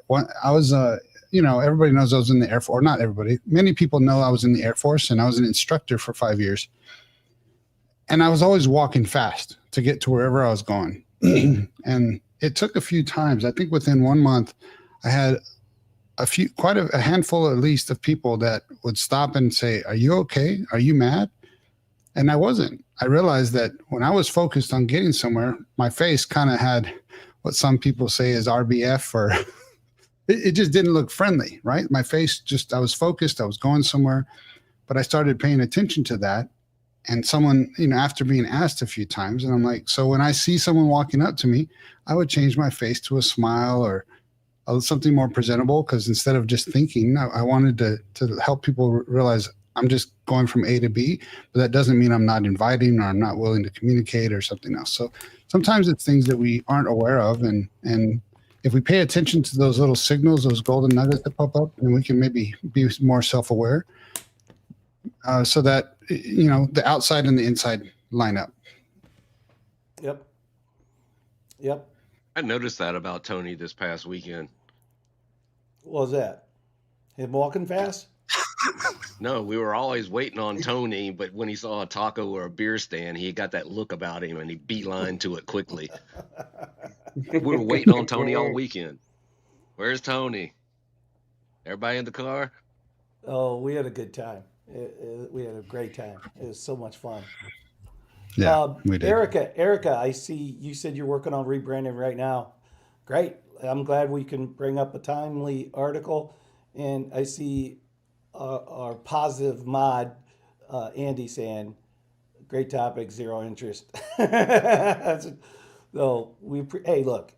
was, everybody knows I was in the Air Force, or not everybody. Many people know I was in the Air Force, and I was an instructor for 5 years. And I was always walking fast to get to wherever I was going. And it took a few times. I think within 1 month, I had a handful at least of people that would stop and say, "Are you okay? Are you mad?" And I wasn't. I realized that when I was focused on getting somewhere, my face kind of had what some people say is RBF, or it just didn't look friendly, right? My face just, I was focused, I was going somewhere, but I started paying attention to that. And someone, after being asked a few times, and I'm like, so when I see someone walking up to me, I would change my face to a smile or something more presentable, because instead of just thinking, I wanted to help people realize I'm just going from A to B, but that doesn't mean I'm not inviting or I'm not willing to communicate or something else. So sometimes it's things that we aren't aware of, and if we pay attention to those little signals, those golden nuggets that pop up, then we can maybe be more self-aware, so that the outside and the inside line up. Yep. I noticed that about Tony this past weekend. What was that? Him walking fast? No, we were always waiting on Tony, but when he saw a taco or a beer stand, he got that look about him and he beeline to it quickly. We were waiting on Tony all weekend. Where's Tony? Everybody in the car? Oh, we had a good time. We had a great time. It was so much fun. Yeah, we did. Erica, I see you said you're working on rebranding right now. Great. I'm glad we can bring up a timely article. And I see our positive mod, Andy, saying, great topic, zero interest. So hey, look,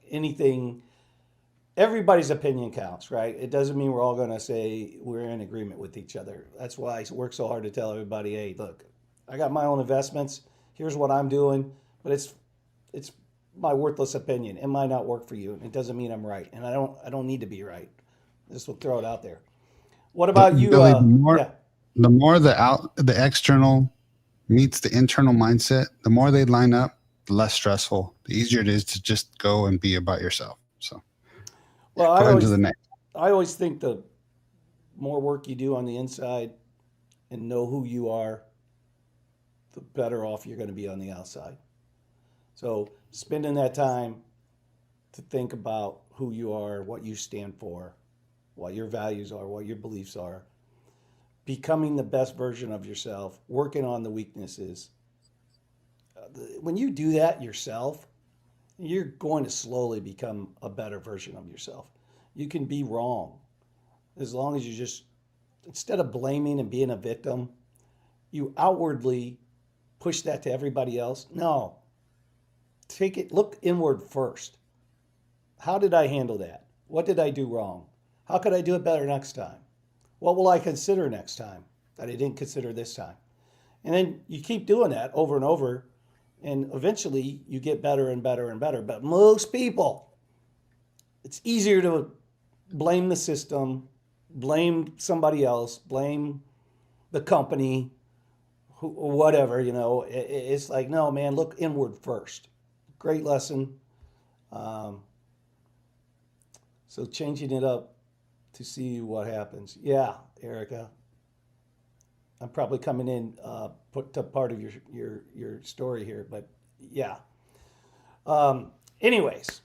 everybody's opinion counts, right? It doesn't mean we're all going to say we're in agreement with each other. That's why I work so hard to tell everybody, hey, look, I got my own investments. Here's what I'm doing, but it's my worthless opinion. It might not work for you. It doesn't mean I'm right, and I don't need to be right. Just will throw it out there. What about you? Billy, the more the external meets the internal mindset, the more they line up, the less stressful, the easier it is to just go and be about yourself. So, well, go ahead to the next. I always think the more work you do on the inside and know who you are, the better off you're going to be on the outside. So spending that time to think about who you are, what you stand for, what your values are, what your beliefs are, becoming the best version of yourself, working on the weaknesses. When you do that yourself, you're going to slowly become a better version of yourself. You can be wrong as long as you just, instead of blaming and being a victim, you outwardly push that to everybody else. No. Look inward first. How did I handle that? What did I do wrong? How could I do it better next time? What will I consider next time that I didn't consider this time? And then you keep doing that over and over, and eventually you get better and better and better. But most people, it's easier to blame the system, blame somebody else, blame the company, or whatever, It's like, no, man, look inward first. Great lesson. So changing it up to see what happens. Yeah, Erica. I'm probably coming in to part of your story here, but yeah. Anyways,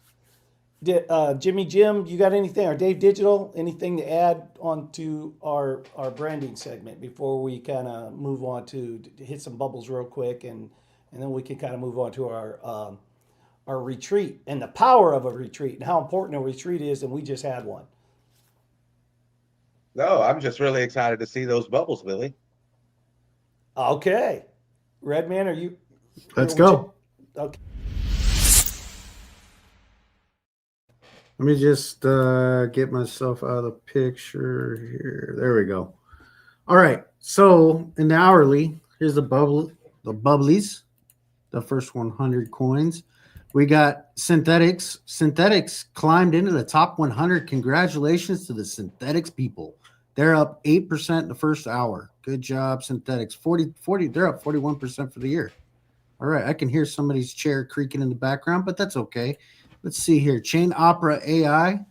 Jimmy Jim, you got anything, or Dave Digital, anything to add on to our branding segment before we kind of move on to hit some bubbles real quick, and then we can kind of move on to our retreat and the power of a retreat and how important a retreat is, and we just had one. No, I'm just really excited to see those bubbles, Billy. Okay. Redman, are you? Let's go. Okay. Let me just get myself out of the picture here. There we go. All right. So in the hourly, here's the bubblies, the first 100 coins. We got Synthetics. Synthetics climbed into the top 100. Congratulations to the Synthetics people. They're up 8% in the first hour. Good job, Synthetics. 40, they're up 41% for the year. All right. I can hear somebody's chair creaking in the background, but that's okay. Let's see here. Chain Opera AI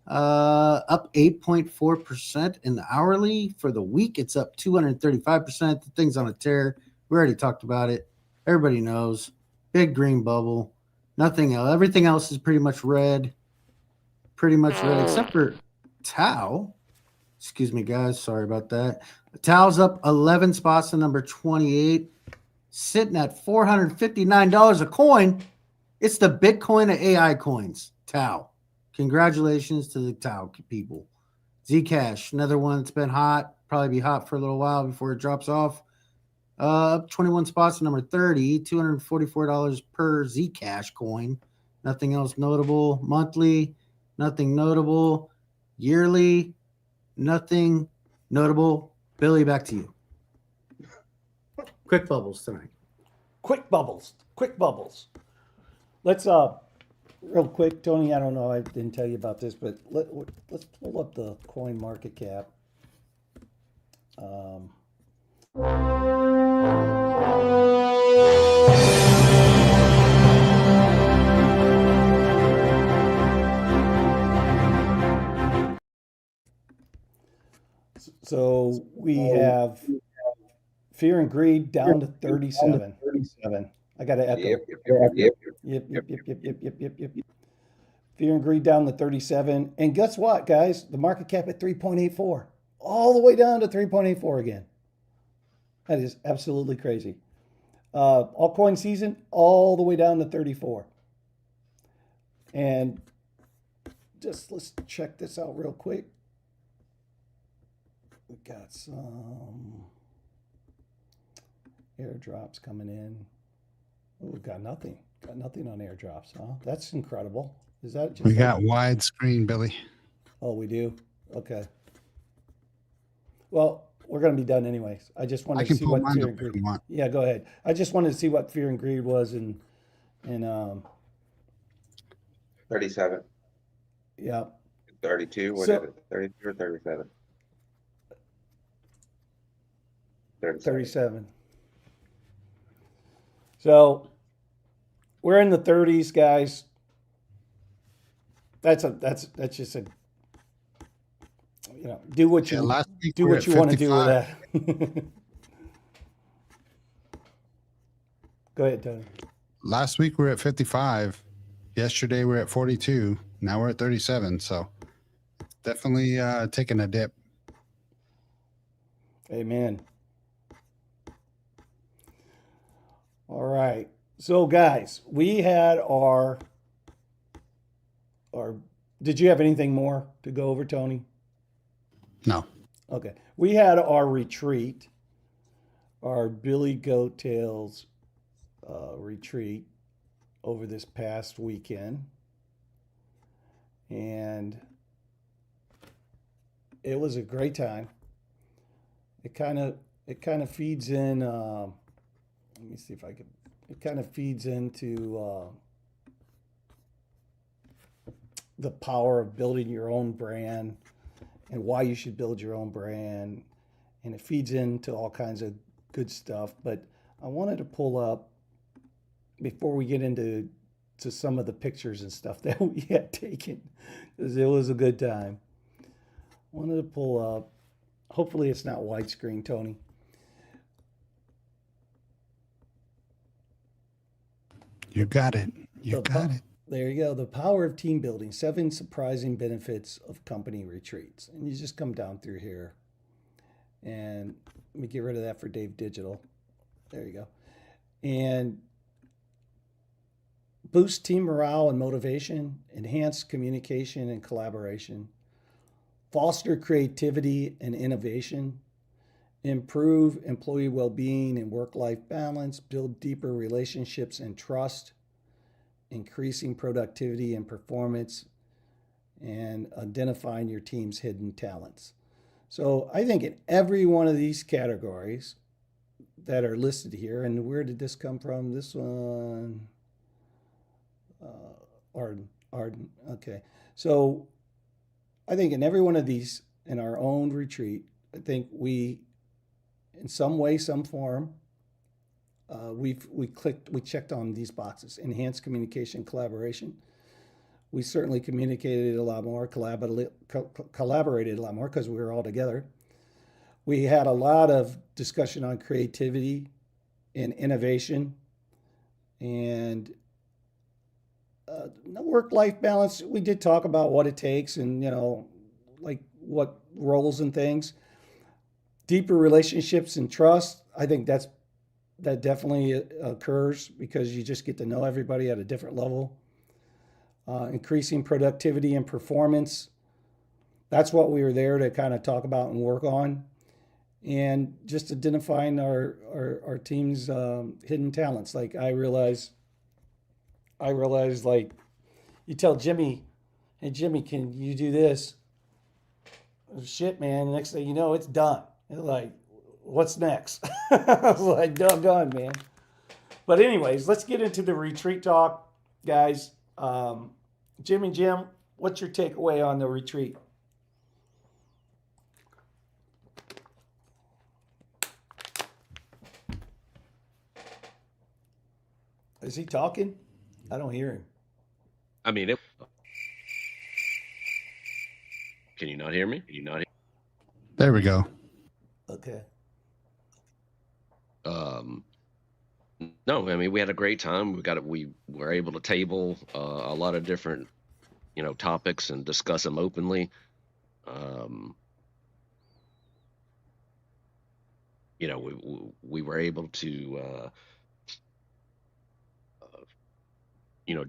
up 8.4% in the hourly. For the week, it's up 235%. The thing's on a tear. We already talked about it. Everybody knows. Big green bubble. Nothing else. Everything else is pretty much red. Except for Tau, excuse me, guys. Sorry about that. Tau's up 11 spots to number 28, sitting at $459 a coin. It's the Bitcoin of AI coins, Tau. Congratulations to the Tau people. Zcash, another one that's been hot, probably be hot for a little while before it drops off. Up 21 spots to number 30, $244 per Zcash coin. Nothing else notable. Monthly, nothing notable. Yearly, nothing notable. Billy, back to you. Quick bubbles tonight. Quick bubbles. Let's real quick, Tony. I don't know. I didn't tell you about this, but let's pull up the coin market cap. So we have Fear and Greed down to 37. I got to echo. Yep. Fear and Greed down to 37. And guess what, guys? The market cap at 3.84. All the way down to 3.84 again. That is absolutely crazy. Altcoin season, all the way down to 34. And just let's check this out real quick. We got some airdrops coming in. Oh, we've got nothing. Got nothing on airdrops, huh? That's incredible. Is that just We got widescreen, Billy. Oh, we do? Okay. Well, we're going to be done anyways. I just I wanted to can see pull what mine Fear up and if Greed. you want. Yeah, go ahead. I just wanted to see what Fear and Greed was and 37, yeah. 32. What So- is it? 32 or 37? 37. So we're in the 30s, guys. That's just a do what you Last week do we were what at you want to do with 55. that. Go ahead, Tony. Last week we were at 55. Yesterday we we're at 42. Now we're at 37. So definitely taking a dip. Amen. All right. So guys, we had our did you have anything more to go over, Tony? No. Okay. We had our retreat, our BillyGoatTales retreat over this past weekend. And it was a great time. It kind of feeds in let me see if I can it kind of feeds into the power of building your own brand and why you should build your own brand, and it feeds into all kinds of good stuff. But I wanted to pull up before we get into some of the pictures and stuff that we had taken, because it was a good time. I wanted to pull up, hopefully it's not widescreen, Tony. You got it. You got it. There you go. The power of team building, 7 surprising benefits of company retreats. And you just come down through here. And let me get rid of that for Dave Digital. There you go. And boost team morale and motivation, enhance communication and collaboration, foster creativity and innovation, improve employee well-being and work-life balance, build deeper relationships and trust, increasing productivity and performance, and identifying your team's hidden talents. So I think in every one of these categories that are listed here, and where did this come from? This one, Arden. Okay. So I think in every one of these, in our own retreat, I think we, in some way, some form, we checked on these boxes: enhanced communication, collaboration. We certainly communicated a lot more, collaborated a lot more because we were all together. We had a lot of discussion on creativity and innovation, and work-life balance. We did talk about what it takes, and like what roles and things. Deeper relationships and trust. I think that definitely occurs because you just get to know everybody at a different level. Increasing productivity and performance. That's what we were there to kind of talk about and work on. And just identifying our team's hidden talents. Like I realized like you tell Jimmy, hey Jimmy, can you do this? Shit, man. The next thing you know, it's done. It's like, what's next? I was like, doggone, man. But anyways, let's get into the retreat talk, guys. Jim and Jim, what's your takeaway on the retreat? Is he talking? I don't hear him. I mean, can you not hear me? Can you not hear? There we go. Okay. No, I mean, we had a great time. We were able to table a lot of different, topics and discuss them openly. We were able to,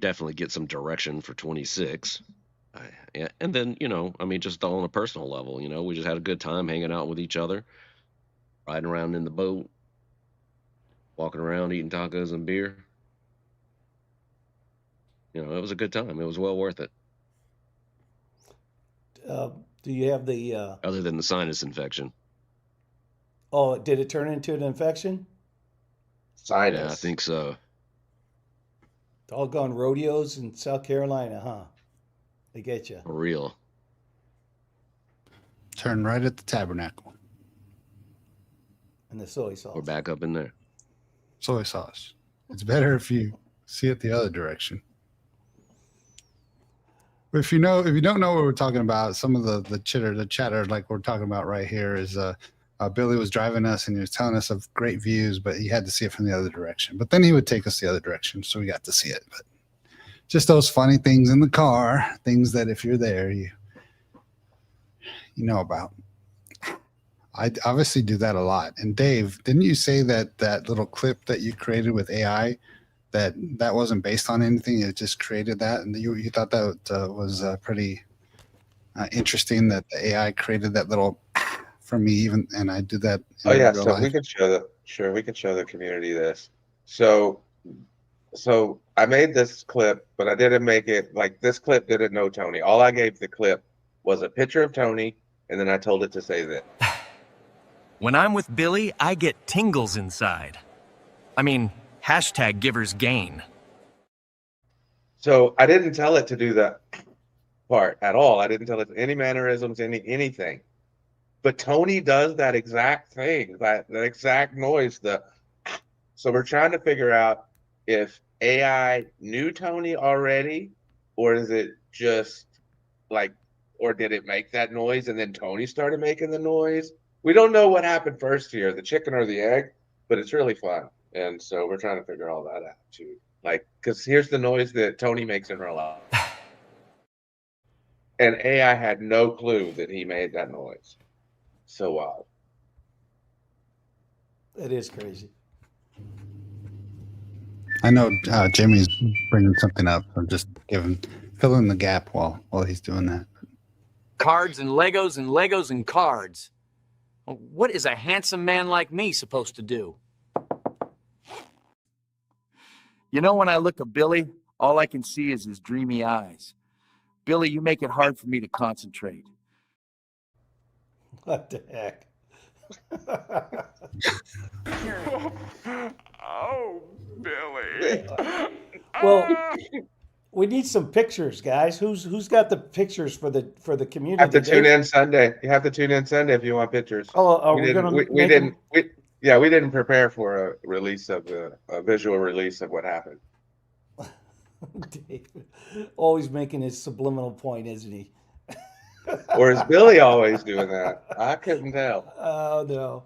definitely get some direction for 26. And then, just on a personal level, we just had a good time hanging out with each other, riding around in the boat, walking around, eating tacos and beer. It was a good time. It was well worth it. Do you have the? Other than the sinus infection. Oh, did it turn into an infection? Sinus. Yeah, I think so. Doggone rodeos in South Carolina, huh? They get you. For real. Turn right at the tabernacle. And the soy sauce. We're back up in there. Soy sauce. It's better if you see it the other direction. But if you don't know what we're talking about, some of the chatter like we're talking about right here is Billy was driving us and he was telling us of great views, but he had to see it from the other direction. But then he would take us the other direction, so we got to see it. But just those funny things in the car, things that if you're there, you know about. I obviously do that a lot. And Dave, didn't you say that little clip that you created with AI, that wasn't based on anything? It just created that, and you thought that was pretty interesting that the AI created that little for me, even, and I do that. Oh yeah, real so life. we could show the community this. So I made this clip, but I didn't make it like this clip didn't know Tony. All I gave the clip was a picture of Tony, and then I told it to say this. When I'm with Billy, I get tingles inside. I mean, #givers gain. So I didn't tell it to do that part at all. I didn't tell it any mannerisms, anything. But Tony does that exact thing, that exact noise. So we're trying to figure out if AI knew Tony already, or is it just like, or did it make that noise and then Tony started making the noise? We don't know what happened first here, the chicken or the egg, but it's really fun. And so we're trying to figure all that out too. Like, because here's the noise that Tony makes in real life. And AI had no clue that he made that noise. So wild. It is crazy. I know Jimmy's bringing something up. I'm just fill in the gap while he's doing that. Cards and Legos and Legos and cards. What is a handsome man like me supposed to do? You know, when I look at Billy, all I can see is his dreamy eyes. Billy, you make it hard for me to concentrate. What the heck? Oh, Billy. Well, we need some pictures, guys. Who's got the pictures for the community? Have to tune in Sunday. You have to tune in Sunday if you want pictures. Oh, are we gonna? We didn't prepare for a release of a visual release of what happened. Dave, always making his subliminal point, isn't he? Or is Billy always doing that? I couldn't tell. Oh no.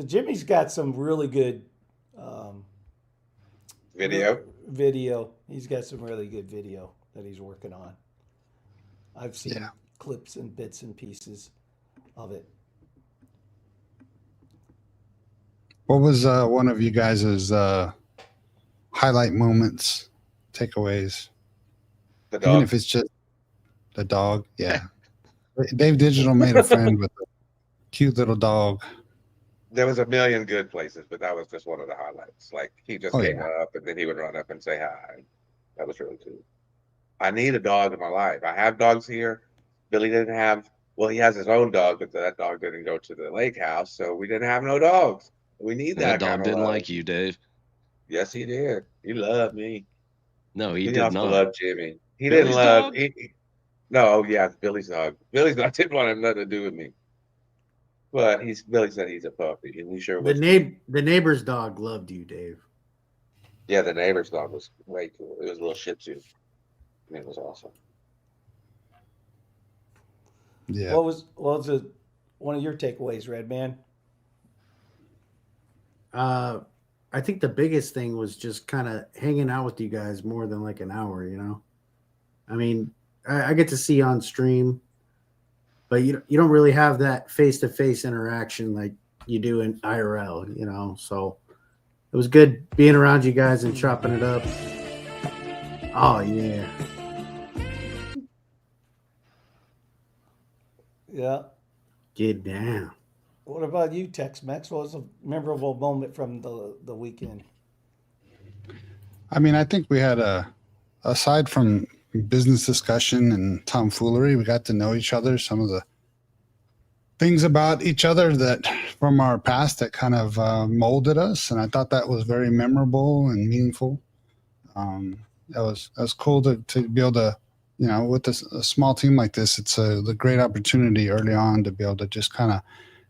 Jimmy's got some really good Video. Video. He's got some really good video that he's working on. I've seen Yeah. clips and bits and pieces of it. What was one of you guys' highlight moments, takeaways? The Even dog. if it's just the dog. Yeah. Dave Digital made a friend with a cute little dog. There was a million good places, but that was just one of the highlights. Like he just Oh, came yeah. up and then he would run up and say hi. That was really cool. I need a dog in my life. I have dogs here. Billy didn't have, well, he has his own dog, but that dog didn't go to the lake house, so we didn't have no dogs. We need That that kind dog of didn't love. like you, Dave. Yes, he did. He loved me. No, he He did also not. loved Jimmy. He didn't Billy's love. dog? No, yeah, Billy's dog. Billy's dog didn't want nothing to do with me. But Billy said he's a puppy, and he sure was. The neighbor's dog loved you, Dave. Yeah, the neighbor's dog was way cool. It was a little Shih Tzu. It was awesome. Yeah. What was one of your takeaways, Red Man? I think the biggest thing was just kind of hanging out with you guys more than like an hour, you know? I mean, I get to see you on stream, but you don't really have that face-to-face interaction like you do in IRL, you know? So it was good being around you guys and chopping it up. Oh, yeah. Yeah. Get down. What about you, Tex-Mex? What was a memorable moment from the weekend? I mean, I think we had aside from business discussion and tomfoolery, we got to know each other. Some of the things about each other that from our past that kind of molded us, and I thought that was very memorable and meaningful. That was cool to be able to, you know, with a small team like this, it's a great opportunity early on to be able to just kind of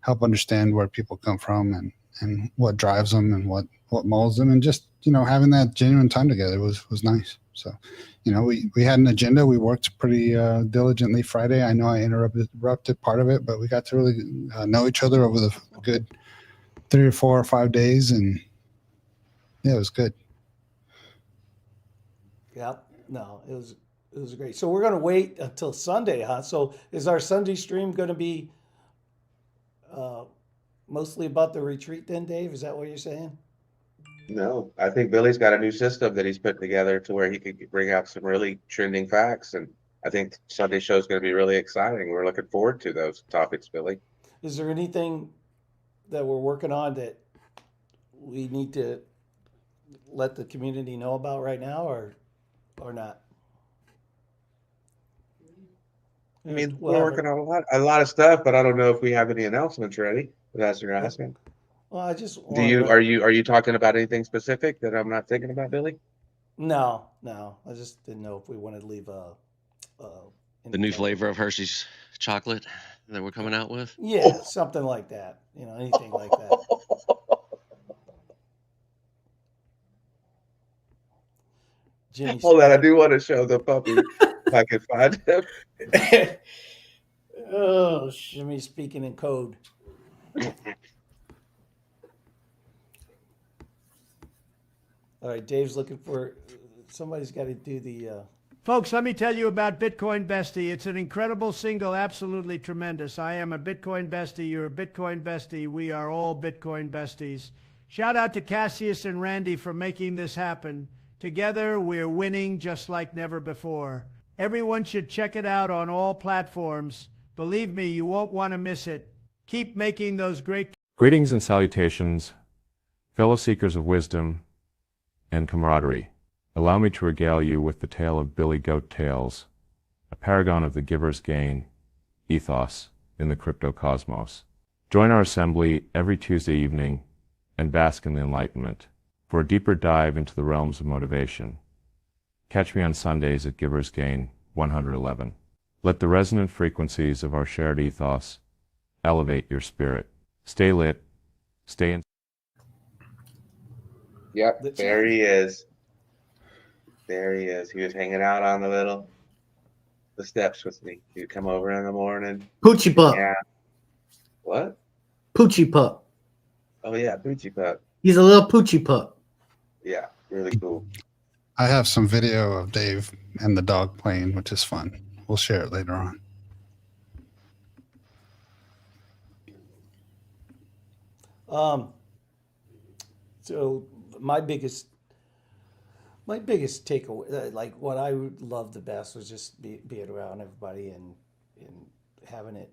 help understand where people come from and what drives them and what molds them, and just, you know, having that genuine time together was nice. So, you know, we had an agenda. We worked pretty diligently Friday. I know I interrupted part of it, but we got to really know each other over the good 3 or 4 or 5 days, and yeah, it was good. Yep. No, it was great. So we're gonna wait until Sunday, huh? So is our Sunday stream gonna be mostly about the retreat then, Dave? Is that what you're saying? No, I think Billy's got a new system that he's put together to where he could bring out some really trending facts. And I think Sunday show is going to be really exciting. We're looking forward to those topics, Billy. Is there anything that we're working on that we need to let the community know about right now, or not? I mean, We'll we're have working on a lot of stuff, but I don't know if we have any announcements ready. If that's what you're asking. Well, I just Do you are you talking about anything specific that I'm not thinking about, Billy? No. I just didn't know if we wanted to leave The new flavor of Hershey's chocolate that we're coming out with? Yeah, something like that. You know, anything like that. Jimmy. Hold on, I do want to show the puppy if I can find him. Oh, Jimmy speaking in code. All right, Dave's looking for somebody's got to do the. Folks, let me tell you about Bitcoin Bestie. It's an incredible single, absolutely tremendous. I am a Bitcoin Bestie. You're a Bitcoin Bestie. We are all Bitcoin Besties. Shout out to Cassius and Randy for making this happen. Together, we're winning just like never before. Everyone should check it out on all platforms. Believe me, you won't want to miss it. Keep making those great... Greetings and salutations, fellow seekers of wisdom and camaraderie. Allow me to regale you with the tale of BillyGoatTales, a paragon of the giver's gain ethos in the crypto cosmos. Join our assembly every Tuesday evening and bask in the enlightenment for a deeper dive into the realms of motivation. Catch me on Sundays at Giver's Gain 111. Let the resonant frequencies of our shared ethos elevate your spirit. Stay lit, stay in. Yep, there he is. There he is. He was hanging out on the steps with me. He'd come over in the morning. Poochie pup. Yeah. What? Poochie pup. Oh yeah, Poochie pup. He's a little poochie pup. Yeah, really cool. I have some video of Dave and the dog playing, which is fun. we'll share it later on. So my biggest takeaway, like what I would love the best, was just being around everybody and having it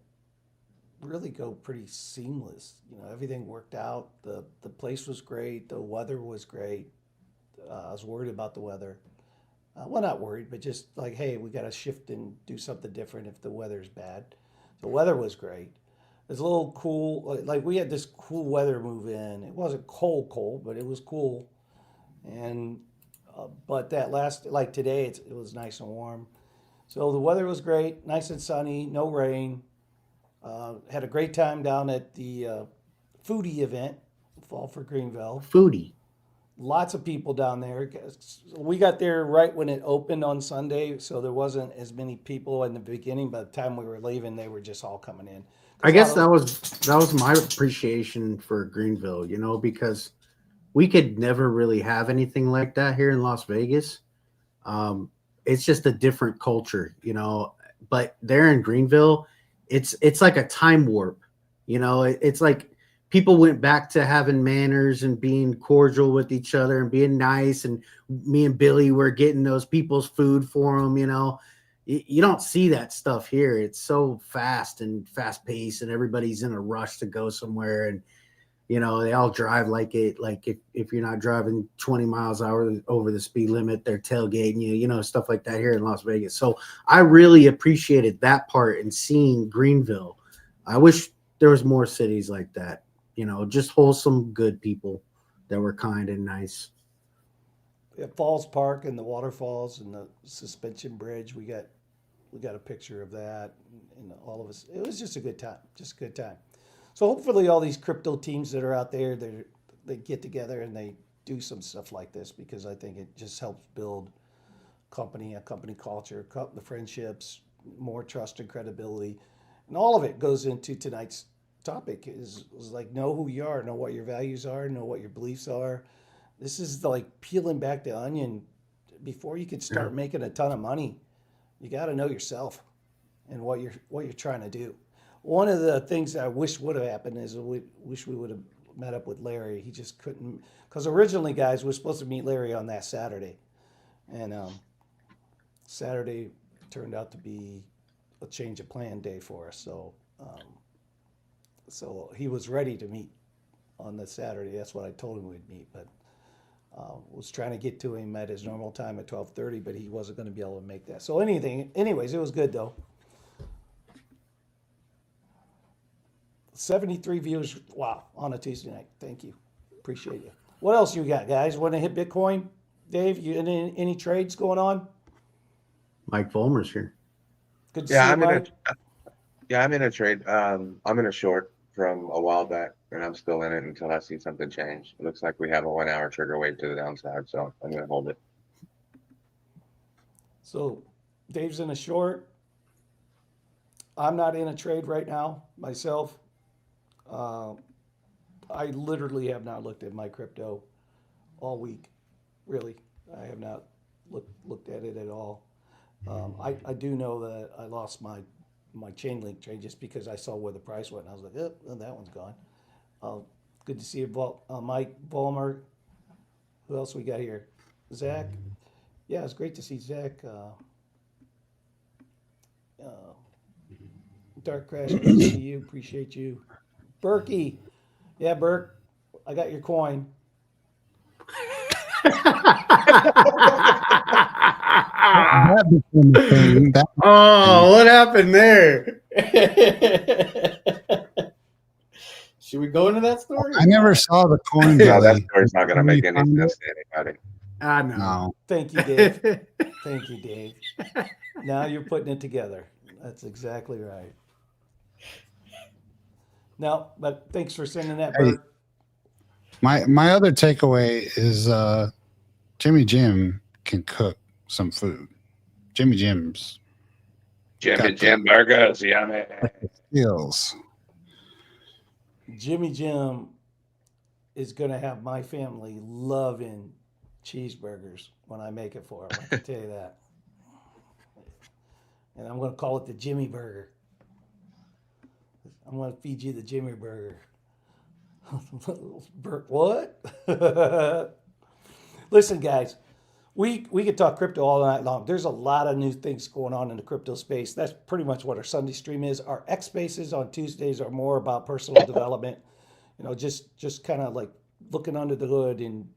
really go pretty seamless. You know, everything worked out. The place was great. The weather was great. I was worried about the weather. Well, not worried, but just like, hey, we got to shift and do something different if the weather's bad. The weather was great. It was a little cool. Like we had this cool weather move in. It wasn't cold, but it was cool. And but that last, like today, it was nice and warm. So the weather was great, nice and sunny, no rain. Had a great time down at the foodie event, Fall for Greenville. Foodie. Lots of people down there. We got there right when it opened on Sunday, so there wasn't as many people in the beginning. By the time we were leaving, they were just all coming in. I guess that was my appreciation for Greenville, you know, because we could never really have anything like that here in Las Vegas. It's just a different culture, you know. But there in Greenville, it's like a time warp, you know. It's like people went back to having manners and being cordial with each other and being nice. And me and Billy were getting those people's food for them, you know. You don't see that stuff here. It's so fast and fast paced, and everybody's in a rush to go somewhere. And, you know, they all drive like it. Like if you're not driving 20 miles an hour over the speed limit, they're tailgating you, you know, stuff like that here in Las Vegas. So I really appreciated that part and seeing Greenville. I wish there was more cities like that. You know, just wholesome, good people that were kind and nice. At Falls Park and the waterfalls and the suspension bridge, we got a picture of that, and all of us. It was just a good time, just a good time. So hopefully, all these crypto teams that are out there, they get together and they do some stuff like this, because I think it just helps build a company culture, the friendships, more trust and credibility, and all of it goes into tonight's topic is like, know who you are, know what your values are, know what your beliefs are. This is like peeling back the onion. Before you can start making a ton of money, you got to know yourself and what you're trying to do. One of the things that I wish would have happened is we wish we would have met up with Larry. He just couldn't, because originally, guys, we were supposed to meet Larry on that Saturday, and Saturday turned out to be a change of plan day for us. So he was ready to meet on the Saturday. That's what I told him we'd meet, but was trying to get to him at his normal time at 12:30, but he wasn't going to be able to make that. So anyways, it was good though. 73 views, wow, on a Tuesday night. Thank you, appreciate you. What else you got, guys? Want to hit Bitcoin? Dave, you any trades going on? Mike Vollmer's here. Good to see you, Mike. I'm in a trade. I'm in a short from a while back, and I'm still in it until I see something change. It looks like we have a 1 hour trigger wave to the downside, so I'm going to hold it. So Dave's in a short. I'm not in a trade right now myself. I literally have not looked at my crypto all week. Really, I have not looked at it at all. I do know that I lost my Chainlink trade just because I saw where the price went. I was like, oh, that one's gone. Good to see you, Mike Vollmer. Who else we got here? Zach. Yeah, it's great to see Zach. Dark Crash, good to see you. Appreciate you. Berkey. Yeah, Burke, I got your coin. Oh, what happened there? Should we go into that story? I never saw the coin. No, that story's not going to make any sense to anybody. I know. No. Thank you, Dave. Thank you, Dave. Now you're putting it together. That's exactly right. No, but thanks for sending that, Hey, Bert. my other takeaway is Jimmy Jim can cook some food. Jimmy Jim's Jimmy Jim burgers, yummy. skills. Jimmy Jim is going to have my family loving cheeseburgers when I make it for him. I can tell you that. and I'm going to call it the Jimmy Burger. I'm going to feed you the Jimmy Burger. What? Listen, guys, we could talk crypto all night long. There's a lot of new things going on in the crypto space. That's pretty much what our Sunday stream is. Our Xspaces on Tuesdays are more about personal development. Just kind of like looking under the hood and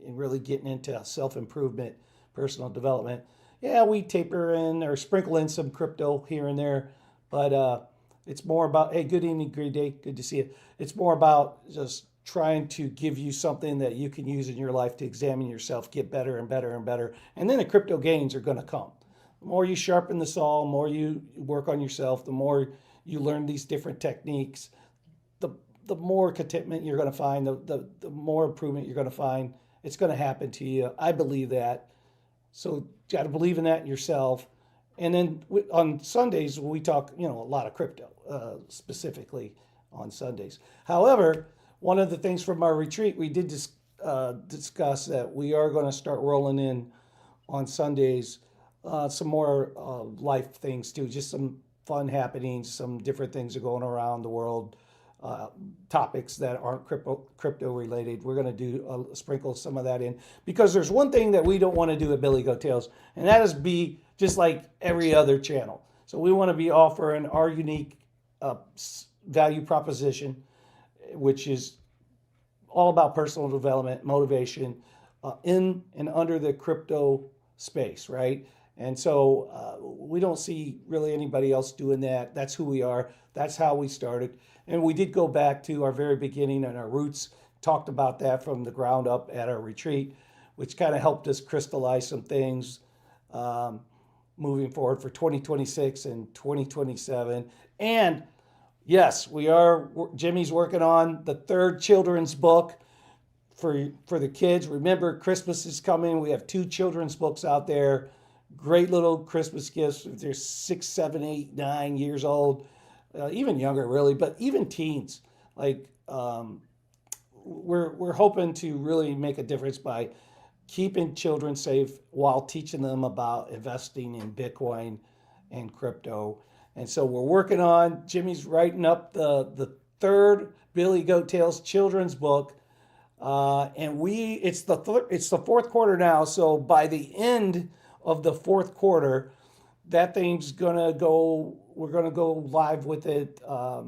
really getting into self-improvement, personal development. Yeah, we taper in or sprinkle in some crypto here and there, but it's more about, hey, good evening, great day, good to see you. It's more about just trying to give you something that you can use in your life to examine yourself, get better and better and better. And then the crypto gains are going to come. The more you sharpen the saw, the more you work on yourself, the more you learn these different techniques, the more contentment you're going to find, the more improvement you're going to find. It's going to happen to you. I believe that. So you got to believe in that in yourself. And then on Sundays, we talk, a lot of crypto, specifically on Sundays. However, one of the things from our retreat, we did discuss that we are going to start rolling in on Sundays some more life things too, just some fun happenings, some different things are going around the world, topics that aren't crypto related. We're going to do sprinkle some of that in, because there's one thing that we don't want to do at BillyGoatTales, and that is be just like every other channel. So we want to be offering our unique value proposition, which is all about personal development, motivation, in and under the crypto space, right? And so we don't see really anybody else doing that. That's who we are. That's how we started. And we did go back to our very beginning and our roots, talked about that from the ground up at our retreat, which kind of helped us crystallize some things moving forward for 2026 and 2027. And yes, Jimmy's working on the third children's book for the kids. Remember, Christmas is coming. We have 2 children's books out there. Great little Christmas gifts. If they're 6, 7, 8, 9 years old, even younger, really, but even teens. Like we're hoping to really make a difference by keeping children safe while teaching them about investing in Bitcoin and crypto. And so we're working on, Jimmy's writing up the third BillyGoatTales children's book. And it's the fourth quarter now. So by the end of the fourth quarter, that thing's gonna go, we're gonna go live with it. I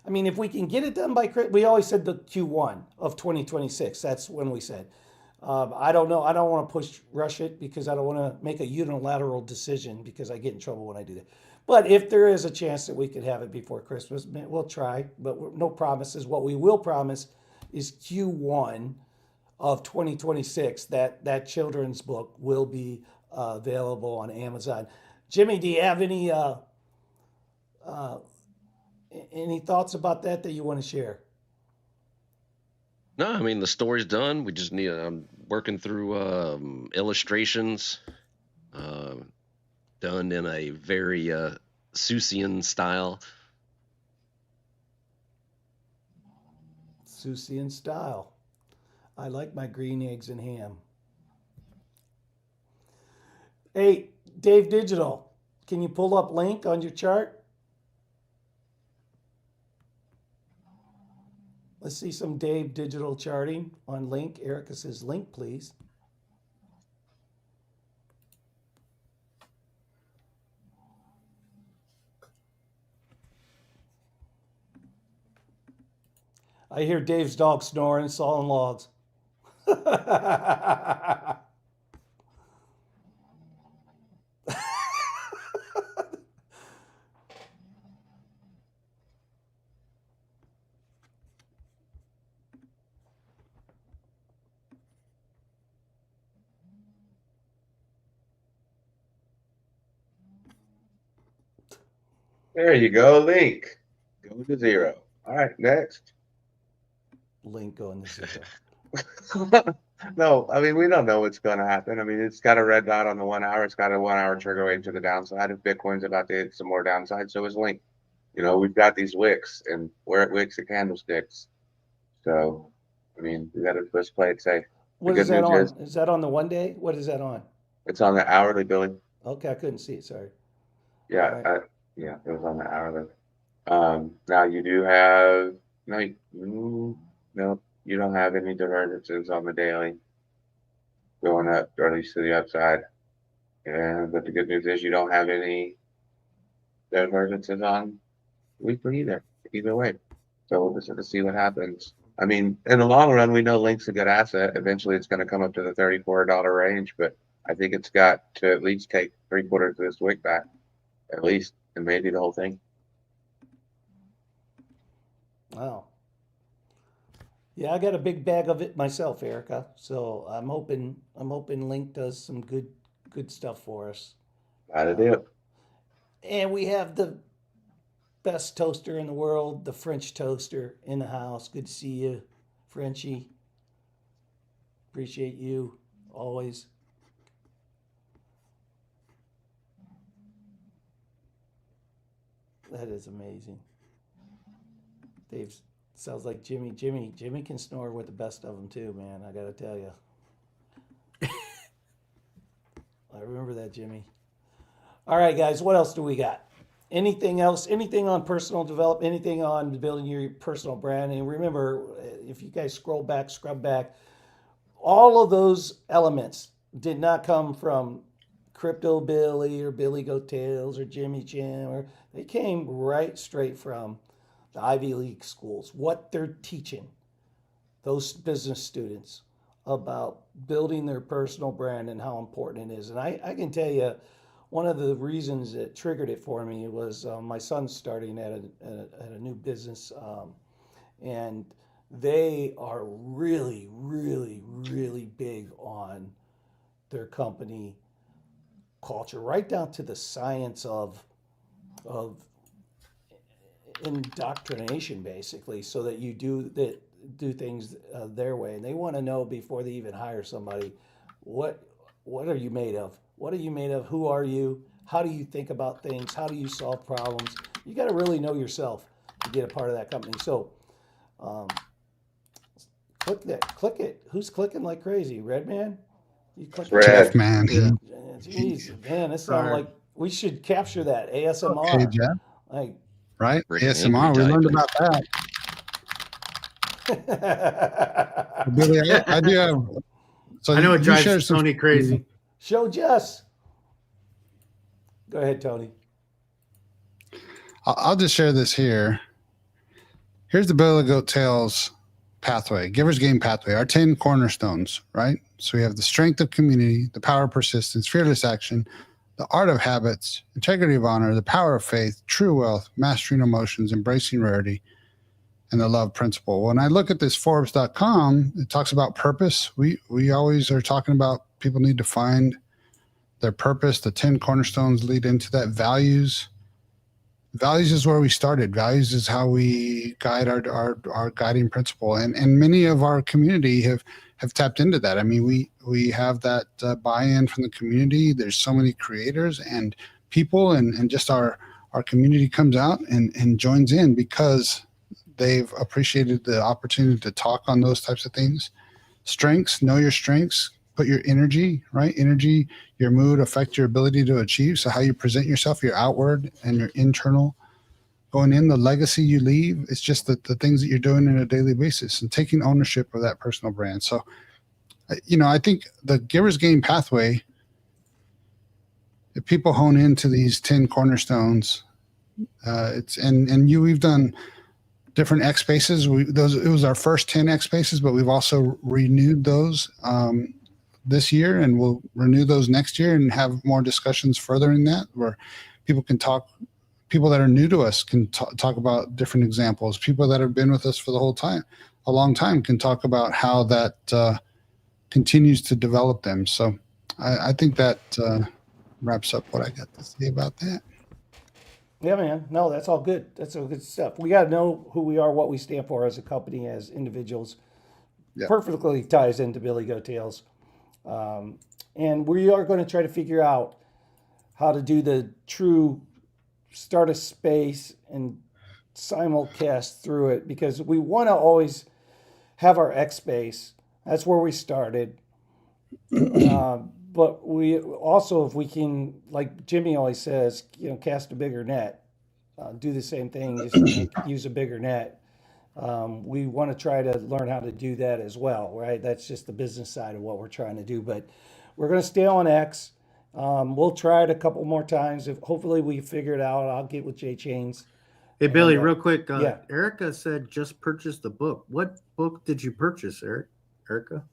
mean, if we can get it done by, we always said the Q1 of 2026. That's when we said. I don't know. I don't want to rush it because I don't want to make a unilateral decision because I get in trouble when I do that. But if there is a chance that we could have it before Christmas, we'll try. But no promises. What we will promise is Q1 of 2026 that children's book will be available on Amazon. Jimmy, do you have any thoughts about that you want to share? No, I mean, the story's done. We just need, I'm working through illustrations done in a very Seussian style. Seussian style. I like my green eggs and ham. Hey, Dave Digital, can you pull up link on your chart? Let's see some Dave Digital charting on link. Erica says link, please. I hear Dave's dog snoring, sawing logs. There you go, link. Go to 0. All right, next. Link going to 0. No, I mean, we don't know what's going to happen. I mean, it's got a red dot on the 1 hour. It's got a 1 hour trigger waiting to the downside. If Bitcoin's about to hit some more downside, so is Link. We've got these wicks, and where it wicks, the candlesticks. So, I mean, we got to just play it safe. What is that on? Is that on the 1 day? What is that on? It's on the hourly, Billy. Okay, I couldn't see it. Sorry. Yeah, Right. yeah, it was on the hourly. Now you do have no, you don't have any divergences on the daily going up, or at least to the upside. And but the good news is you don't have any divergences on weekly either way. So we'll just have to see what happens. I mean, in the long run, we know Link's a good asset. Eventually, it's going to come up to the $34 range, but I think it's got to at least take 3/4 of this wick back, at least, and maybe the whole thing. Wow. Yeah, I got a big bag of it myself, Erica. So I'm hoping Link does some good stuff for us. Gotta do it. And we have the best toaster in the world, the French toaster in the house. Good to see you, Frenchie. Appreciate you always. That is amazing. Dave sounds like Jimmy. Jimmy can snore with the best of them too, man. I gotta tell you. I remember that, Jimmy. All right, guys. What else do we got? Anything else? Anything on personal development? Anything on building your personal brand? And remember, if you guys scroll back, scrub back, all of those elements did not come from Crypto Billy or BillyGoatTales or Jimmy Jim, or they came right straight from the Ivy League schools. What they're teaching those business students about building their personal brand and how important it is. And I can tell you, one of the reasons that triggered it for me was my son's starting at a new business, and they are really, really, really big on their company culture, right down to the science of indoctrination, basically, so that you do things their way. And they want to know before they even hire somebody, what are you made of? What are you made of? Who are you? How do you think about things? How do you solve problems? You got to really know yourself to get a part of that company. So click it. Who's clicking like crazy? Red Man? You click Red. Jeff, man. Yeah. Jeez, man, it sounds Sorry. like we should capture that Okay, ASMR. Jeff. Like, Right? Freaking ASMR. angry We learned typing. about that. Billy, I do have. So I know it you shared drives some. Tony crazy. Show Jess. Go ahead, Tony. I'll just share this here. Here's the BillyGoatTales pathway, Giver's Game pathway, our 10 cornerstones, right? So we have the strength of community, the power of persistence, fearless action, the art of habits, integrity of honor, the power of faith, true wealth, mastering emotions, embracing rarity, and the love principle. When I look at this Forbes.com, it talks about purpose. We always are talking about people need to find their purpose. The 10 cornerstones lead into that. Values is where we started. Values is how we guide our guiding principle, and many of our community have tapped into that. I mean, we have that buy-in from the community. There's so many creators and people, and just our community comes out and joins in because they've appreciated the opportunity to talk on those types of things. Strengths, know your strengths, put your energy, right? Energy, your mood affect your ability to achieve. So how you present yourself, your outward and your internal going in, the legacy you leave, it's just the things that you're doing on a daily basis and taking ownership of that personal brand. So, I think the Giver's Game pathway, if people hone into these 10 cornerstones, we've done different Xspaces. It was our first 10 Xspaces, but we've also renewed those this year, and we'll renew those next year and have more discussions furthering that, where people can talk. People that are new to us can talk about different examples. People that have been with us for a long time, can talk about how that continues to develop them. So I think that wraps up what I got to say about that. Yeah, man. No, that's all good. That's all good stuff. We got to know who we are, what we stand for as a company, as individuals. Yeah. Perfectly ties into BillyGoatTales. And we are going to try to figure out how to do the true start a space and simulcast through it, because we want to always have our Xspace. That's where we started. but we also, if we can, like Jimmy always says, cast a bigger net, do the same thing, just use a bigger net. We want to try to learn how to do that as well, right? That's just the business side of what we're trying to do. But we're going to stay on X. We'll try it a couple more times. If hopefully we figure it out, I'll get with Jay Chains. Hey, Billy, And, real quick. yeah. Erica said just purchase the book. What book did you purchase, Erica?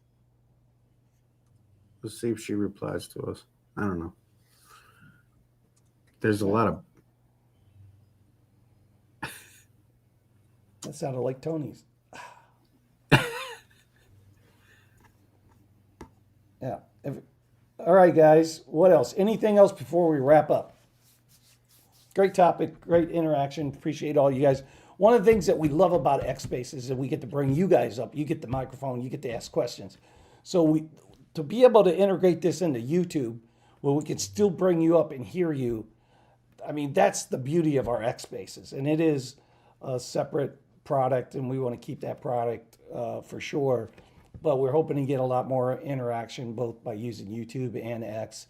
Let's see if she replies to us. I don't know. There's a lot of. That sounded like Tony's. Yeah. All right, guys. What else? Anything else before we wrap up? Great topic, great interaction. Appreciate all you guys. One of the things that we love about Xspace is that we get to bring you guys up. You get the microphone, you get to ask questions. So to be able to integrate this into YouTube, where we can still bring you up and hear you, I mean, that's the beauty of our Xspaces. And it is a separate product, and we want to keep that product for sure. But we're hoping to get a lot more interaction both by using YouTube and X.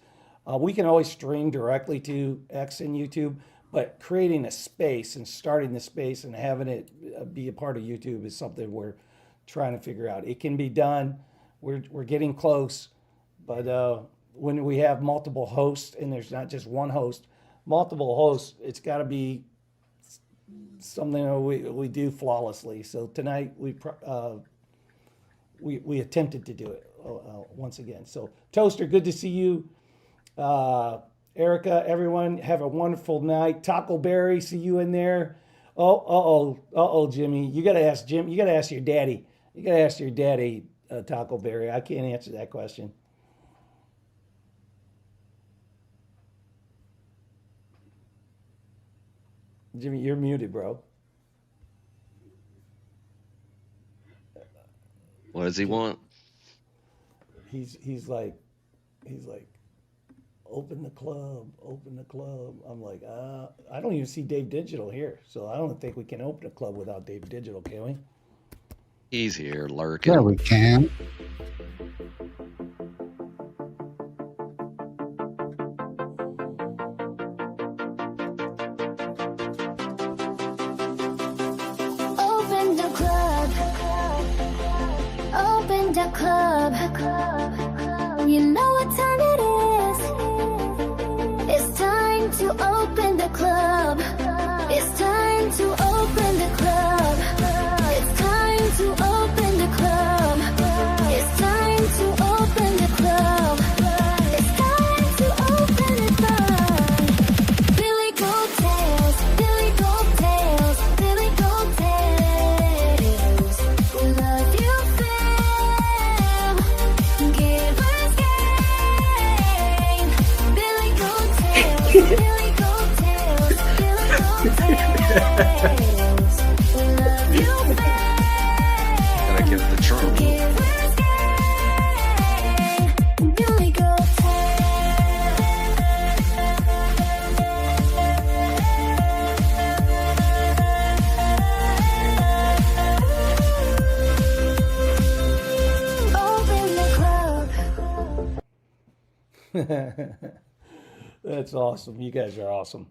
We can always stream directly to X and YouTube, but creating a space and starting the space and having it be a part of YouTube is something we're trying to figure out. It can be done. We're getting close, but when we have multiple hosts and there's not just one host, multiple hosts, it's got to be something that we do flawlessly. So tonight we attempted to do it once again. So Toaster, good to see you. Erica, everyone, have a wonderful night. Taco Berry, see you in there. Jimmy, you gotta ask Jim. You gotta ask your daddy. You gotta ask your daddy, Taco Berry. I can't answer that question. Jimmy, you're muted, bro. What does he want? He's like, open the club. I'm like, I don't even see Dave Digital here, so I don't think we can open a club without Dave Digital, can we? He's here lurking. Yeah, we can. Open the club. Open the club. You know what time it is. It's time to open the club. It's time to open the club. It's time to open the club. It's time to open the club. It's time to open the club. BillyGoatTales, BillyGoatTales, BillyGoatTales. We love you, fam. Givers Gang. BillyGoatTales, BillyGoatTales, BillyGoatTales. We love you, fam. Gotta get the trunk. Givers Gang. BillyGoatTales. Open the club. That's awesome. You guys are awesome.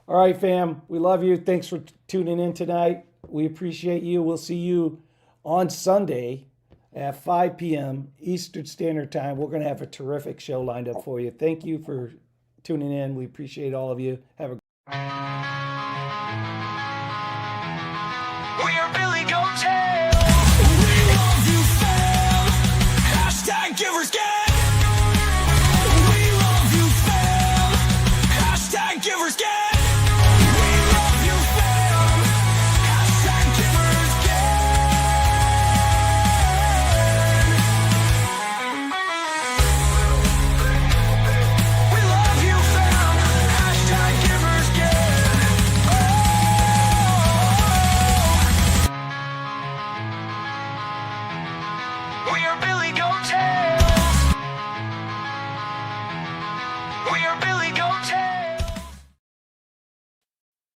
All right, fam. We love you. Thanks for tuning in tonight. We appreciate you. We'll see you on Sunday at 5 p.m. Eastern Standard Time. We're going to have a terrific show lined up for you. Thank you for tuning in. We appreciate all of you. Have a